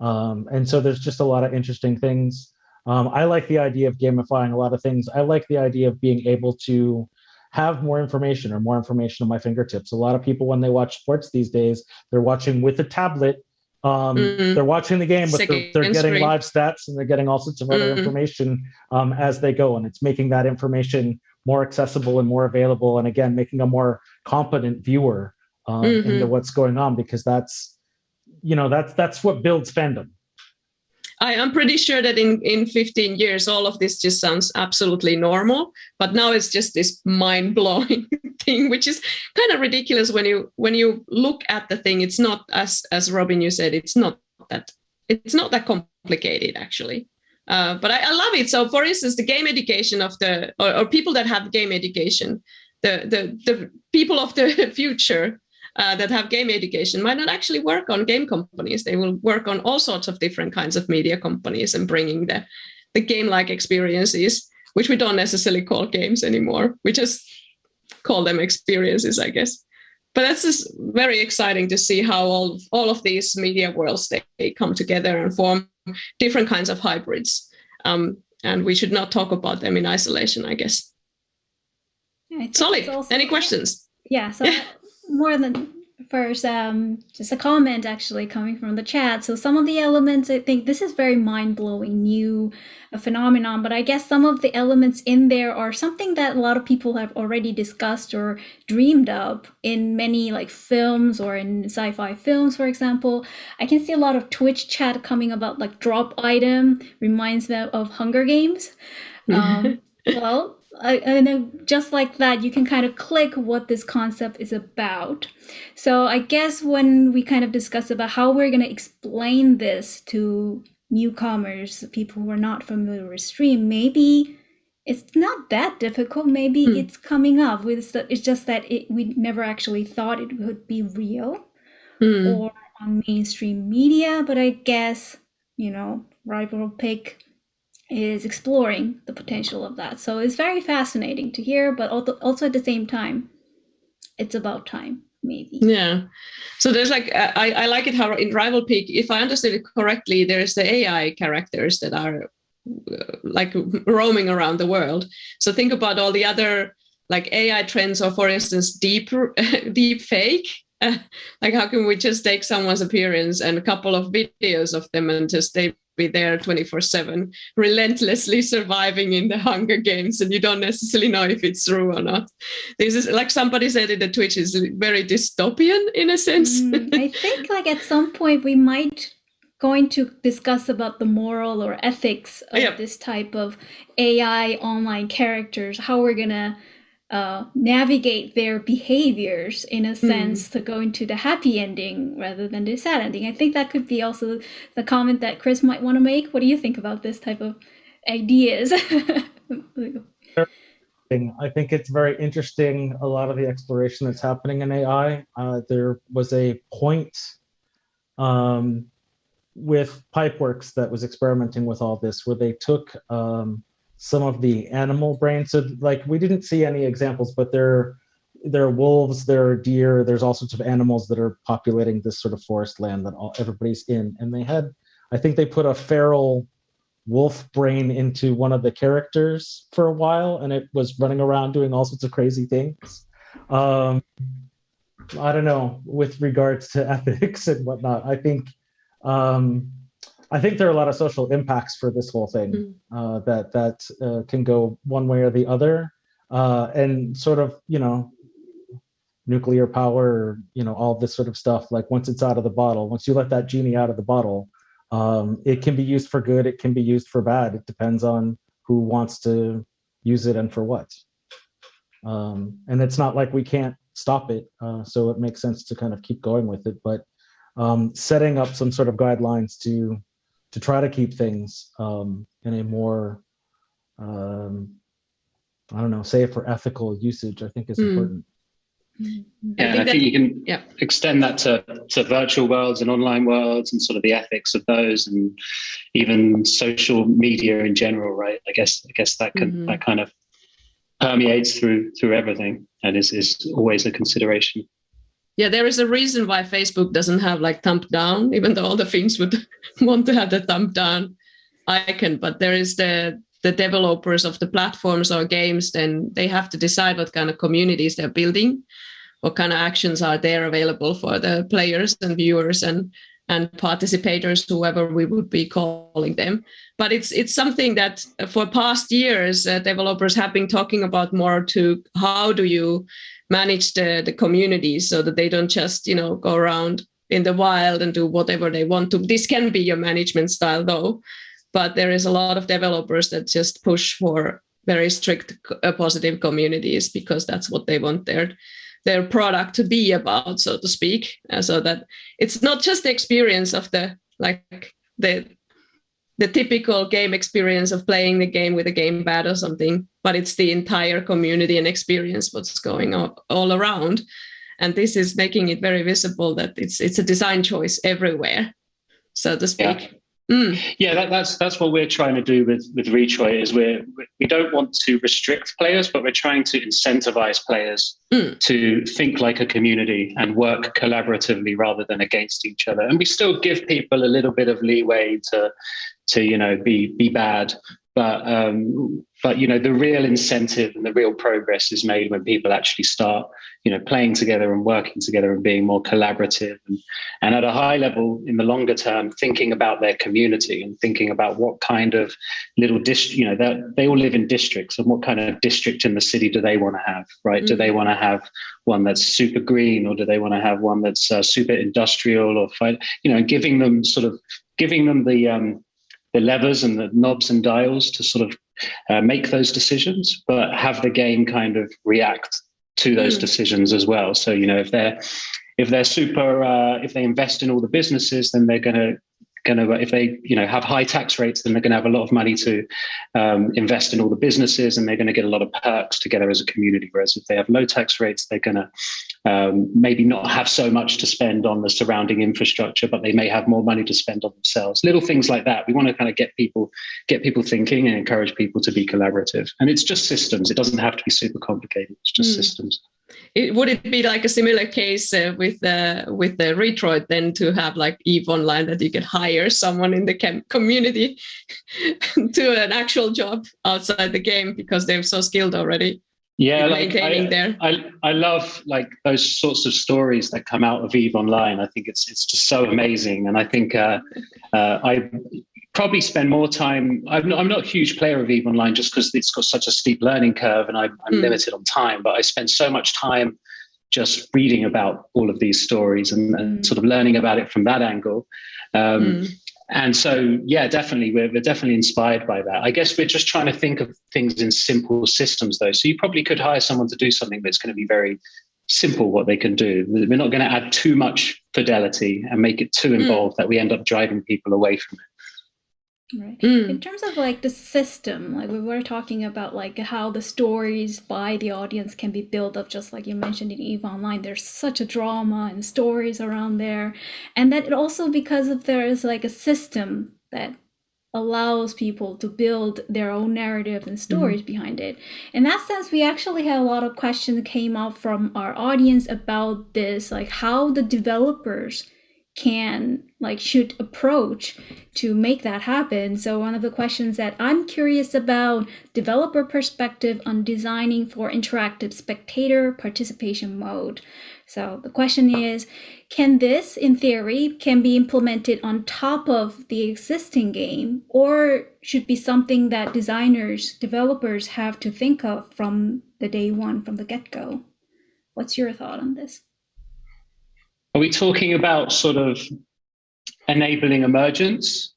And so there's just a lot of interesting things. I like the idea of gamifying a lot of things. I like the idea of being able to have more information at my fingertips. A lot of people, when they watch sports these days, they're watching with a tablet. They're watching the game, but they're getting live stats and they're getting all sorts of other information as they go. And it's making that information more accessible and more available. And again, making a more competent viewer into what's going on, because that's what builds fandom. I am pretty sure that in 15 years, all of this just sounds absolutely normal. But now it's just this mind-blowing thing, which is kind of ridiculous when you look at the thing. It's not, as Robin, you said, it's not that complicated, actually. But I love it. So, for instance, the game education of or people that have game education, the people of the future that have game education might not actually work on game companies. They will work on all sorts of different kinds of media companies and bringing the game-like experiences, which we don't necessarily call games anymore. We just call them experiences, I guess. But that's just very exciting to see how all of these media worlds, they come together and form different kinds of hybrids. And we should not talk about them in isolation, I guess. Yeah, Solid. Any questions? Yeah, so more than first, just a comment actually coming from the chat. So some of the elements, I think this is very mind-blowing new phenomenon, but I guess some of the elements in there are something that a lot of people have already discussed or dreamed of in many like films or in sci-fi films, for example. I can see a lot of Twitch chat coming about like drop item, reminds me of Hunger Games. Well, I know just like that, you can kind of click what this concept is about. So I guess when we kind of discuss about how we're going to explain this to newcomers, people who are not familiar with stream, maybe it's not that difficult. Maybe it's coming up with, it's just that we never actually thought it would be real or on mainstream media. But I guess, Rival Pick is exploring the potential of that. So it's very fascinating to hear, but also at the same time, it's about time, maybe. Yeah. So there's like, I like it how in Rival Peak, if I understood it correctly, there's the AI characters that are like roaming around the world. So think about all the other like AI trends, or for instance, deep fake. Like how can we just take someone's appearance and a couple of videos of them and just they be there 24/7, relentlessly surviving in the Hunger Games, and you don't necessarily know if it's true or not. This is like somebody said in the Twitch, is very dystopian in a sense. I think like at some point we might going to discuss about the moral or ethics of this type of AI online characters, how we're gonna navigate their behaviors in a sense to go into the happy ending rather than the sad ending. I think that could be also the comment that Chris might want to make. What do you think about this type of ideas? I think it's very interesting, a lot of the exploration that's happening in AI. There was a point with Pipeworks that was experimenting with all this, where they took some of the animal brains. So like we didn't see any examples, but there are wolves, there are deer, there's all sorts of animals that are populating this sort of forest land that everybody's in. And I think they put a feral wolf brain into one of the characters for a while, and it was running around doing all sorts of crazy things. I don't know, with regards to ethics and whatnot. I think there are a lot of social impacts for this whole thing that can go one way or the other, and sort of, nuclear power, all this sort of stuff. Like once it's out of the bottle, once you let that genie out of the bottle, it can be used for good, it can be used for bad. It depends on who wants to use it and for what. And it's not like we can't stop it, so it makes sense to kind of keep going with it. But setting up some sort of guidelines to try to keep things in a more, safe or ethical usage, I think is important. Yeah, I think you can extend that to virtual worlds and online worlds and sort of the ethics of those, and even social media in general, right? I guess that can that kind of permeates through everything and is always a consideration. Yeah, there is a reason why Facebook doesn't have like thumb down, even though all the Finns would want to have the thumb down icon. But there is the developers of the platforms or games, then they have to decide what kind of communities they're building, what kind of actions are there available for the players and viewers and participators, whoever we would be calling them. But it's something that for past years, developers have been talking about more to how do you manage the communities so that they don't just, go around in the wild and do whatever they want to. This can be your management style though, but there is a lot of developers that just push for very strict positive communities because that's what they want their product to be about, so to speak. So that it's not just the experience of the typical game experience of playing the game with a gamepad or something, but it's the entire community and experience what's going on all around. And this is making it very visible that it's a design choice everywhere, so to speak. Yeah, that's what we're trying to do with Retroy is we don't want to restrict players, but we're trying to incentivize players to think like a community and work collaboratively rather than against each other. And we still give people a little bit of leeway to be bad, but the real incentive and the real progress is made when people actually start playing together and working together and being more collaborative and at a high level in the longer term thinking about their community and thinking about what kind of little district, they all live in districts, and what kind of district in the city do they want to have, right? Do they want to have one that's super green, or do they want to have one that's super industrial, or giving them the levers and the knobs and dials to sort of make those decisions, but have the game kind of react to those decisions as well. So, if they're super, if they invest in all the businesses, then they're going to if they have high tax rates, then they're going to have a lot of money to invest in all the businesses, and they're going to get a lot of perks together as a community. Whereas if they have low tax rates, they're going to maybe not have so much to spend on the surrounding infrastructure, but they may have more money to spend on themselves. Little things like that. We want to kind of get people thinking and encourage people to be collaborative. And it's just systems. It doesn't have to be super complicated. It's just systems. Would it be like a similar case with the Retroid then, to have like EVE Online, that you could hire someone in the community to an actual job outside the game because they're so skilled already? Yeah, I love like those sorts of stories that come out of EVE Online. I think it's just so amazing, and I think I probably spend more time. I'm not a huge player of EVE Online just because it's got such a steep learning curve, and I'm limited on time. But I spend so much time just reading about all of these stories and sort of learning about it from that angle. And so, yeah, definitely, we're definitely inspired by that. I guess we're just trying to think of things in simple systems, though. So you probably could hire someone to do something that's going to be very simple, what they can do. We're not going to add too much fidelity and make it too involved that we end up driving people away from it. Right. In terms of like the system, like we were talking about like how the stories by the audience can be built up, just like you mentioned in EVE Online, there's such a drama and stories around there. And that it also, because of there is like a system that allows people to build their own narrative and stories behind it. In that sense, we actually had a lot of questions that came out from our audience about this, like how the developers should approach to make that happen. So one of the questions that I'm curious about, developer perspective on designing for interactive spectator participation mode. So the question is, can this, in theory, can be implemented on top of the existing game, or should be something that developers have to think of from the day one, from the get-go? What's your thought on this? Are we talking about sort of enabling emergence?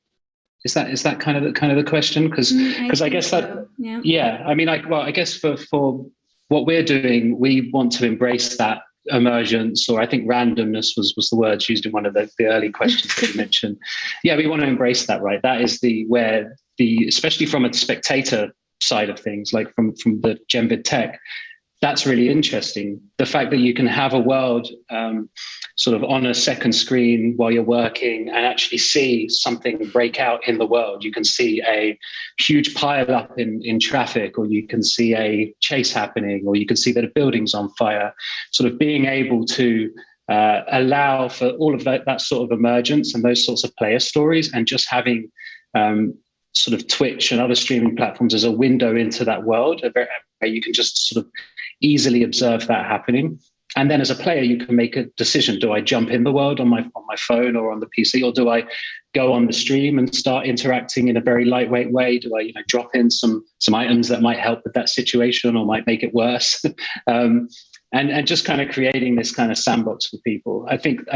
Is that kind of the question? Because I guess so. Yeah. I mean, I guess for what we're doing, we want to embrace that emergence, or I think randomness was the words used in one of the early questions that you mentioned. Yeah, we want to embrace that, right? That is especially from a spectator side of things, like from the Genvid tech. That's really interesting. The fact that you can have a world sort of on a second screen while you're working and actually see something break out in the world. You can see a huge pile up in traffic, or you can see a chase happening, or you can see that a building's on fire. Sort of being able to allow for all of that sort of emergence and those sorts of player stories, and just having sort of Twitch and other streaming platforms as a window into that world, where you can just sort of easily observe that happening. And then as a player, you can make a decision. Do I jump in the world on my phone or on the PC, or do I go on the stream and start interacting in a very lightweight way? Do I drop in some items that might help with that situation or might make it worse? And and just kind of creating this kind of sandbox for people. I think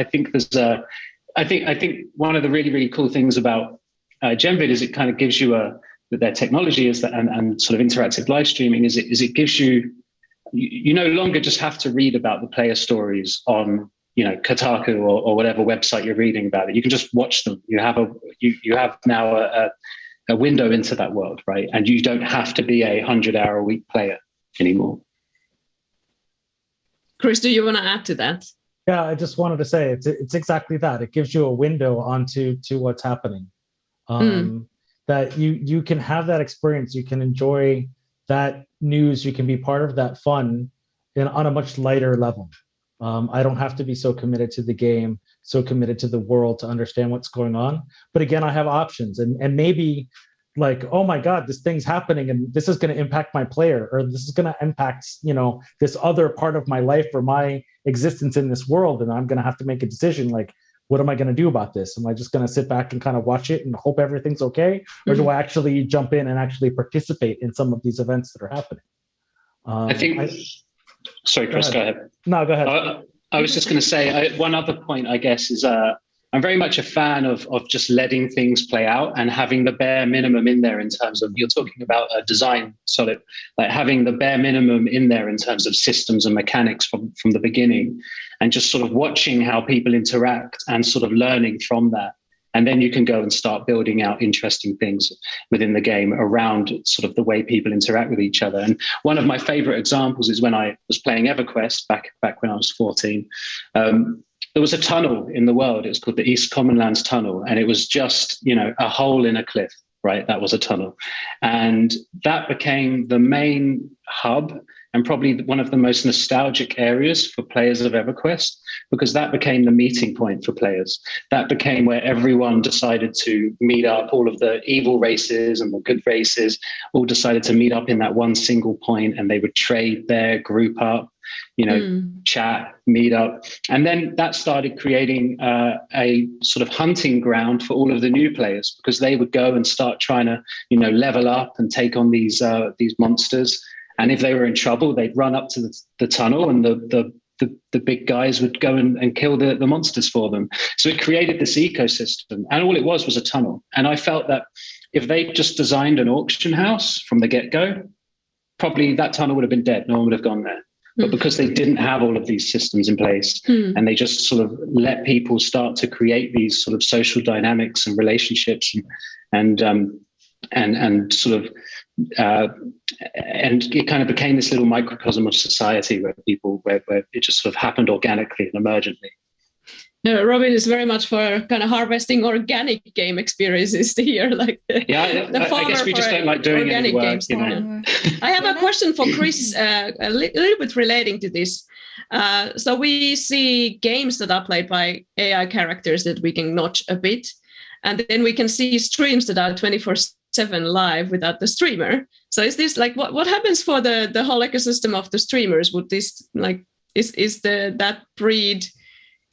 one of the really, really cool things about Genvid is it kind of gives you their technology is that, and sort of interactive live streaming is it gives you no longer just have to read about the player stories on, Kotaku or whatever website you're reading about it. You can just watch them. You have now a window into that world, right? And you don't have to be a 100-hour-a-week player anymore. Chris, do you want to add to that? Yeah, I just wanted to say it's exactly that. It gives you a window onto what's happening. That you can have that experience, you can enjoy that news, you can be part of that fun on a much lighter level. I don't have to be so committed to the game, so committed to the world to understand what's going on. But again, I have options, and maybe like, oh my God, this thing's happening and this is going to impact my player, or this is going to impact, this other part of my life or my existence in this world. And I'm going to have to make a decision like, what am I going to do about this? Am I just going to sit back and kind of watch it and hope everything's okay? Or do I actually jump in and actually participate in some of these events that are happening? Sorry, Chris, go ahead. No, go ahead. I was just going to say one other point, I guess, is I'm very much a fan of just letting things play out and having the bare minimum in there in terms of, you're talking about a design solid, like having the bare minimum in there in terms of systems and mechanics from the beginning, and just sort of watching how people interact and sort of learning from that. And then you can go and start building out interesting things within the game around sort of the way people interact with each other. And one of my favorite examples is when I was playing EverQuest back when I was 14. There was a tunnel in the world. It was called the East Commonlands Tunnel. And it was just, a hole in a cliff, right? That was a tunnel. And that became the main hub and probably one of the most nostalgic areas for players of EverQuest, because that became the meeting point for players. That became where everyone decided to meet up. All of the evil races and the good races all decided to meet up in that one single point, and they would trade there, group up, chat, meet up. And then that started creating a sort of hunting ground for all of the new players, because they would go and start trying to, level up and take on these monsters. And if they were in trouble, they'd run up to the tunnel, and the big guys would go and kill the monsters for them. So it created this ecosystem, and all it was a tunnel. And I felt that if they just designed an auction house from the get-go, probably that tunnel would have been dead. No one would have gone there. But because they didn't have all of these systems in place, and they just sort of let people start to create these sort of social dynamics and relationships, and sort of and it kind of became this little microcosm of society where it just sort of happened organically and emergently. Robin is very much for kind of harvesting organic game experiences here, like I guess we just don't like doing organic games. I have a question for Chris, a little bit relating to this. So we see games that are played by AI characters that we can notch a bit, and then we can see streams that are 24/7 live without the streamer. So is this like what happens for the whole ecosystem of the streamers? Would this like is that breed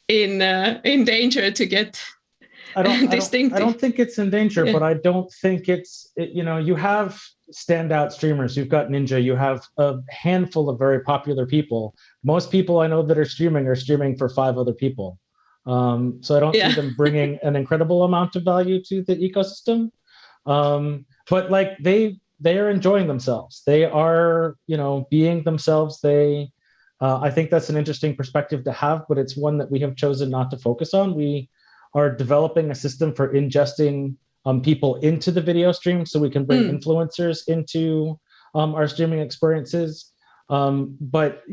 in danger to get distinct? I don't think it's in danger, but I don't think you have standout streamers. You've got Ninja, you have a handful of very popular people. Most people I know that are streaming for 5 other people. So I don't see them bringing an incredible amount of value to the ecosystem. But like they are enjoying themselves. They are, being themselves. I think that's an interesting perspective to have, but it's one that we have chosen not to focus on. We are developing a system for ingesting people into the video stream so we can bring influencers into our streaming experiences. But,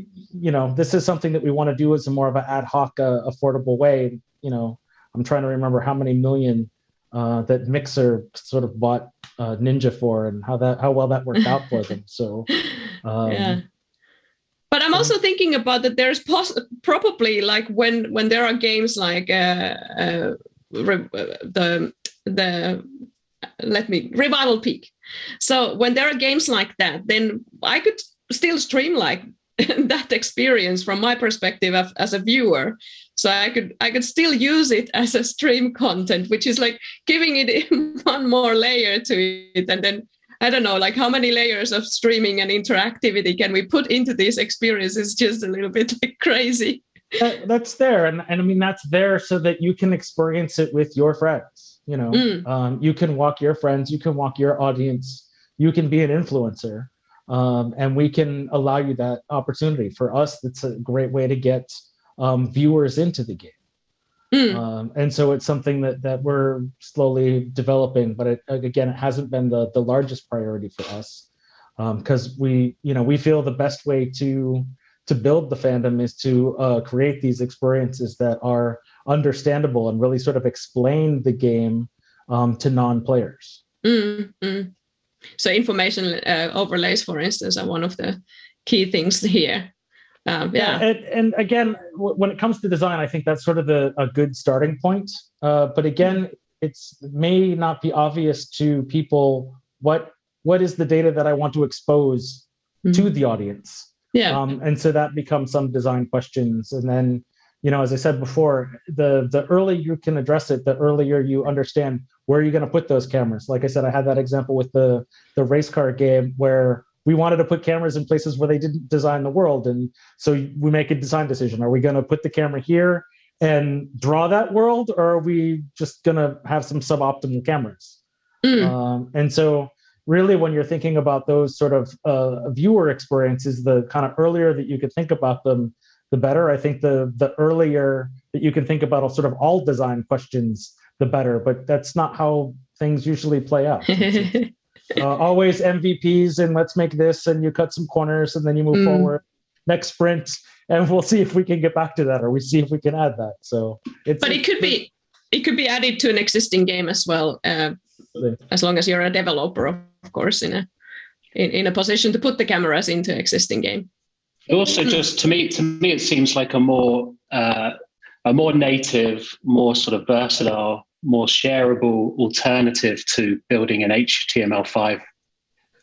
this is something that we want to do as a more of an ad hoc, affordable way. I'm trying to remember how many million that Mixer sort of bought Ninja for, and how well that worked out for them. So, But I'm also thinking about that. There's probably like when there are games like Revival Peak. So when there are games like that, then I could still stream like that experience from my perspective as a viewer. So I could still use it as a stream content, which is like giving it one more layer to it, and then I don't know, like how many layers of streaming and interactivity can we put into these experiences? Just a little bit like crazy. That's there. And I mean, that's there so that you can experience it with your friends. You know, you can walk your friends, you can walk your audience, you can be an influencer. And we can allow you that opportunity. For us, that's a great way to get viewers into the game. And so it's something that we're slowly developing, but it hasn't been the largest priority for us, because we feel the best way to build the fandom is to create these experiences that are understandable and really sort of explain the game to non-players. So information overlays, for instance, are one of the key things here. And again, when it comes to design, I think that's sort of a good starting point. But again, it may not be obvious to people what is the data that I want to expose to the audience. And so that becomes some design questions. And then, as I said before, the earlier you can address it, the earlier you understand where you're going to put those cameras. Like I said, I had that example with the race car game where we wanted to put cameras in places where they didn't design the world. And so we make a design decision. Are we going to put the camera here and draw that world, or are we just going to have some suboptimal cameras? And so really, when you're thinking about those sort of viewer experiences, the kind of earlier that you could think about them, the better. I think the earlier that you can think about sort of all design questions, the better. But that's not how things usually play out. Always MVPs and let's make this, and you cut some corners and then you move forward. Next sprint, and we'll see if we can get back to that, or we see if we can add that. So it could be added to an existing game as well, as long as you're a developer, of course, in a position to put the cameras into existing game. Also, just to me, it seems like a more native, more sort of versatile, more shareable alternative to building an HTML5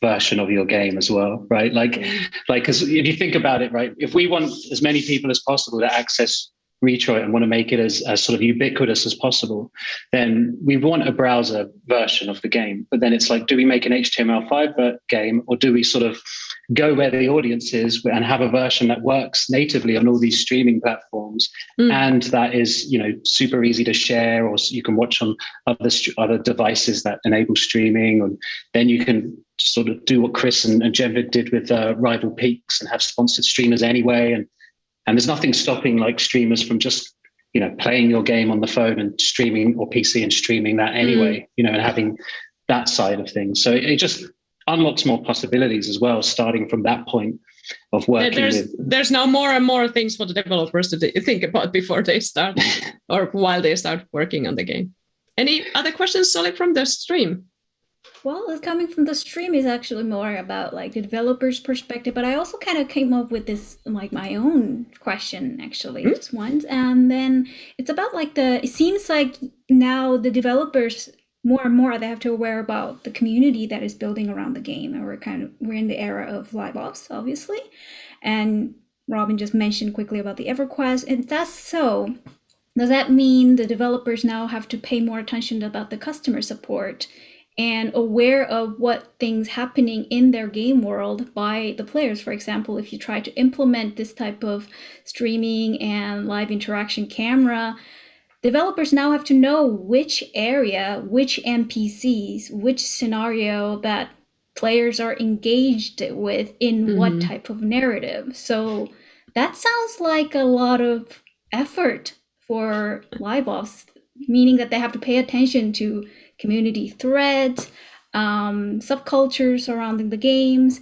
version of your game as well, right? Like, because if you think about it, right, if we want as many people as possible to access Retroit and want to make it as sort of ubiquitous as possible, then we want a browser version of the game. But then it's like, do we make an HTML5 game, or do we sort of go where the audience is and have a version that works natively on all these streaming platforms, and that is, super easy to share, or you can watch on other devices that enable streaming, and then you can sort of do what Chris and Genvid did with Rival Peaks and have sponsored streamers anyway, and there's nothing stopping like streamers from just playing your game on the phone and streaming, or PC and streaming that anyway, and having that side of things. So it just unlocks more possibilities as well, starting from that point of working there's now more and more things for the developers to think about before they start or while they start working on the game. Any other questions, Solid, from the stream? Well, coming from the stream is actually more about like the developer's perspective, but I also kind of came up with this like my own question actually just once, and then it's about like it seems like now the developers more and more they have to aware about the community that is building around the game, and we're in the era of live ops, obviously, and Robin just mentioned quickly about the EverQuest, and that's so. Does that mean the developers now have to pay more attention about the customer support and aware of what things happening in their game world by the players? For example, if you try to implement this type of streaming and live interaction camera, developers now have to know which area, which NPCs, which scenario that players are engaged with in what type of narrative. So that sounds like a lot of effort for live ops, meaning that they have to pay attention to community threads, subcultures surrounding the games.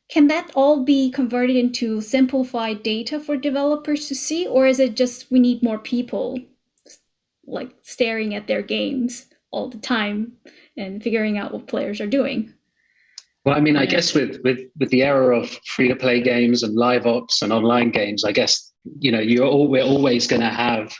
Can that all be converted into simplified data for developers to see, or is it just we need more people like staring at their games all the time and figuring out what players are doing? Well, I mean, I guess with the era of free-to-play games and live ops and online games, I guess, we're always going to have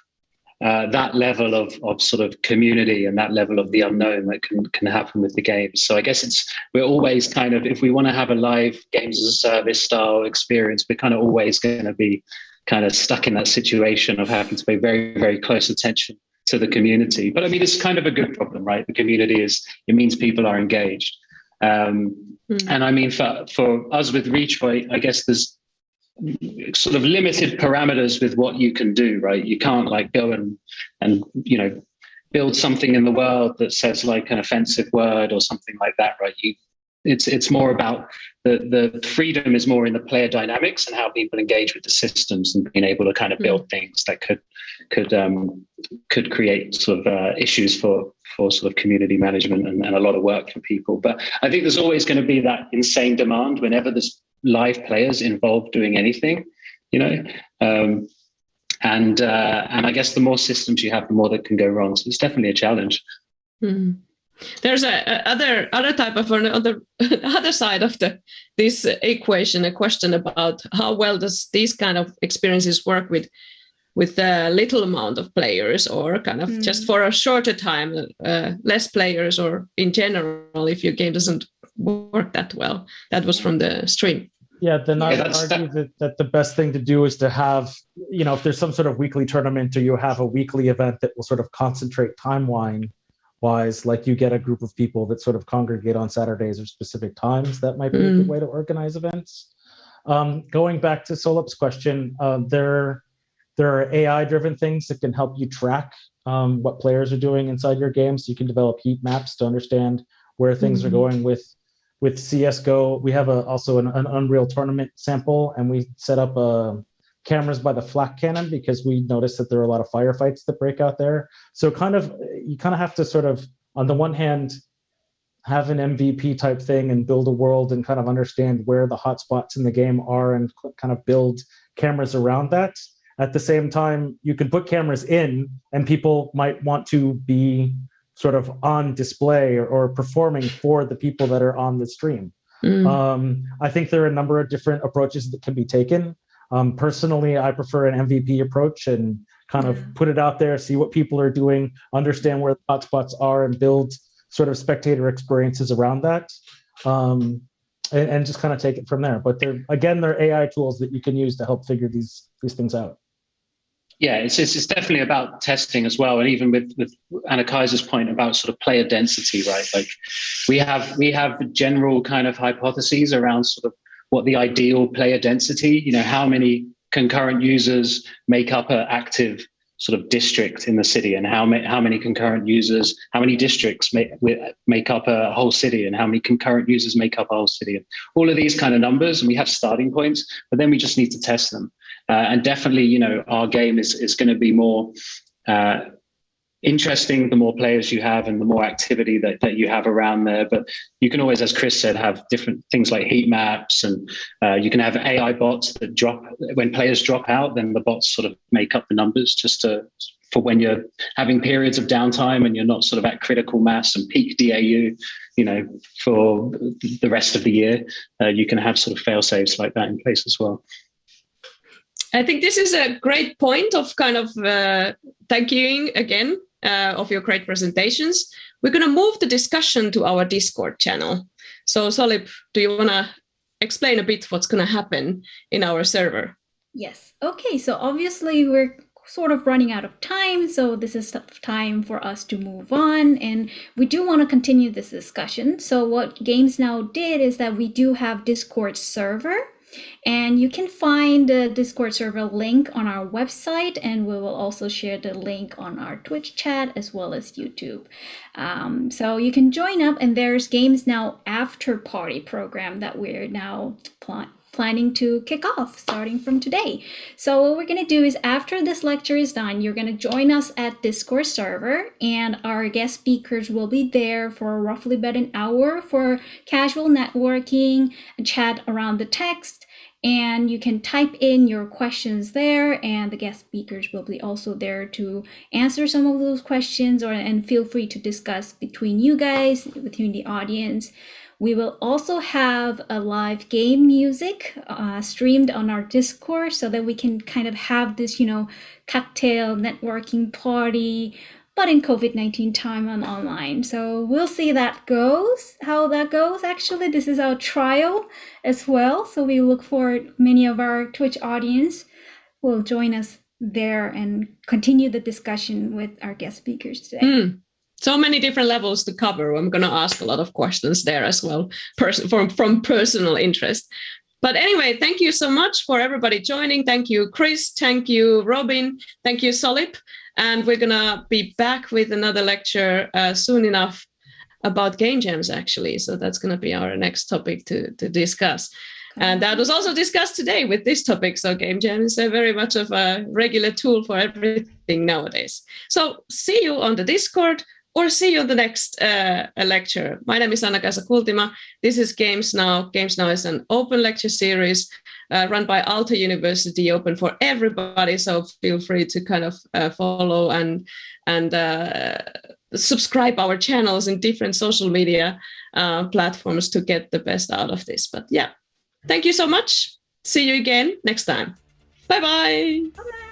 that level of sort of community and that level of the unknown that can happen with the games. So I guess we're always kind of, if we want to have a live games as a service style experience, we're kind of always going to be kind of stuck in that situation of having to pay very, very close attention to the community. But I mean, it's kind of a good problem, right? The community it means people are engaged. And I mean, for us with Reach, I guess there's sort of limited parameters with what you can do, right? You can't like go and build something in the world that says like an offensive word or something like that, right? It's more about the freedom is more in the player dynamics and how people engage with the systems and being able to kind of build things that could create sort of issues for sort of community management and a lot of work for people. But I think there's always going to be that insane demand whenever there's live players involved doing anything, and I guess the more systems you have, the more that can go wrong. So it's definitely a challenge. Mm. There's other type of other side of this equation, a question about how well does these kind of experiences work with a little amount of players, or kind of just for a shorter time, less players, or in general, if your game doesn't work that well. That was from the stream. Yeah, then I would argue that the best thing to do is to have, if there's some sort of weekly tournament, or you have a weekly event that will sort of concentrate timeline-wise, like you get a group of people that sort of congregate on Saturdays or specific times, that might be a good way to organize events. Going back to Solip's question, there are AI-driven things that can help you track what players are doing inside your game. So you can develop heat maps to understand where things are going with CSGO. We have also an Unreal tournament sample, and we set up cameras by the flak cannon because we noticed that there are a lot of firefights that break out there. So you kind of have to sort of, on the one hand, have an MVP type thing and build a world and kind of understand where the hotspots in the game are and kind of build cameras around that. At the same time, you can put cameras in and people might want to be sort of on display or performing for the people that are on the stream. I think there are a number of different approaches that can be taken. Personally, I prefer an MVP approach and kind of put it out there, see what people are doing, understand where the hotspots are, and build sort of spectator experiences around that, and just kind of take it from there. But they're AI tools that you can use to help figure these things out. Yeah, it's definitely about testing as well, and even with Anna Kaiser's point about sort of player density, right? Like we have general kind of hypotheses around sort of what the ideal player density, how many concurrent users make up an active sort of district in the city, and how many concurrent users, how many districts make up a whole city, and how many concurrent users make up a whole city, and all of these kind of numbers. And we have starting points, but then we just need to test them. And definitely, our game is going to be more interesting the more players you have and the more activity that you have around there. But you can always, as Chris said, have different things like heat maps, and you can have AI bots that drop when players drop out. Then the bots sort of make up the numbers for when you're having periods of downtime and you're not sort of at critical mass and peak DAU, for the rest of the year. You can have sort of fail safes like that in place as well. I think this is a great point of kind of thank you again of your great presentations. We're going to move the discussion to our Discord channel. So Solip, do you want to explain a bit what's going to happen in our server? Yes. Okay, so obviously we're sort of running out of time, so this is time for us to move on, and we do want to continue this discussion. So what GamesNow did is that we do have Discord server, and you can find the Discord server link on our website, and we will also share the link on our Twitch chat as well as YouTube. So you can join up, and there's GamesNow after party program that we're now planning to kick off starting from today. So what we're going to do is after this lecture is done, you're going to join us at Discord server, and our guest speakers will be there for roughly about an hour for casual networking, a chat around the text, and you can type in your questions there, and the guest speakers will be also there to answer some of those questions, and feel free to discuss between you guys, between the audience. We will also have a live game music streamed on our Discord so that we can kind of have this, cocktail networking party, but in COVID-19 time and online. So we'll see how that goes. Actually, this is our trial as well. So we look forward, many of our Twitch audience will join us there and continue the discussion with our guest speakers today. So many different levels to cover. I'm going to ask a lot of questions there as well, from personal interest. But anyway, thank you so much for everybody joining. Thank you, Chris. Thank you, Robin. Thank you, Solip. And we're going to be back with another lecture soon enough about game jams, actually. So that's going to be our next topic to discuss. And that was also discussed today with this topic. So game jams are very much of a regular tool for everything nowadays. So see you on the Discord, or see you on the next lecture. My name is Anna-Kaisa Kultima. This is GamesNow. GamesNow is an open lecture series run by Aalto University, open for everybody. So feel free to kind of follow and subscribe our channels in different social media platforms to get the best out of this. But yeah, thank you so much. See you again next time. Bye-bye. Bye-bye.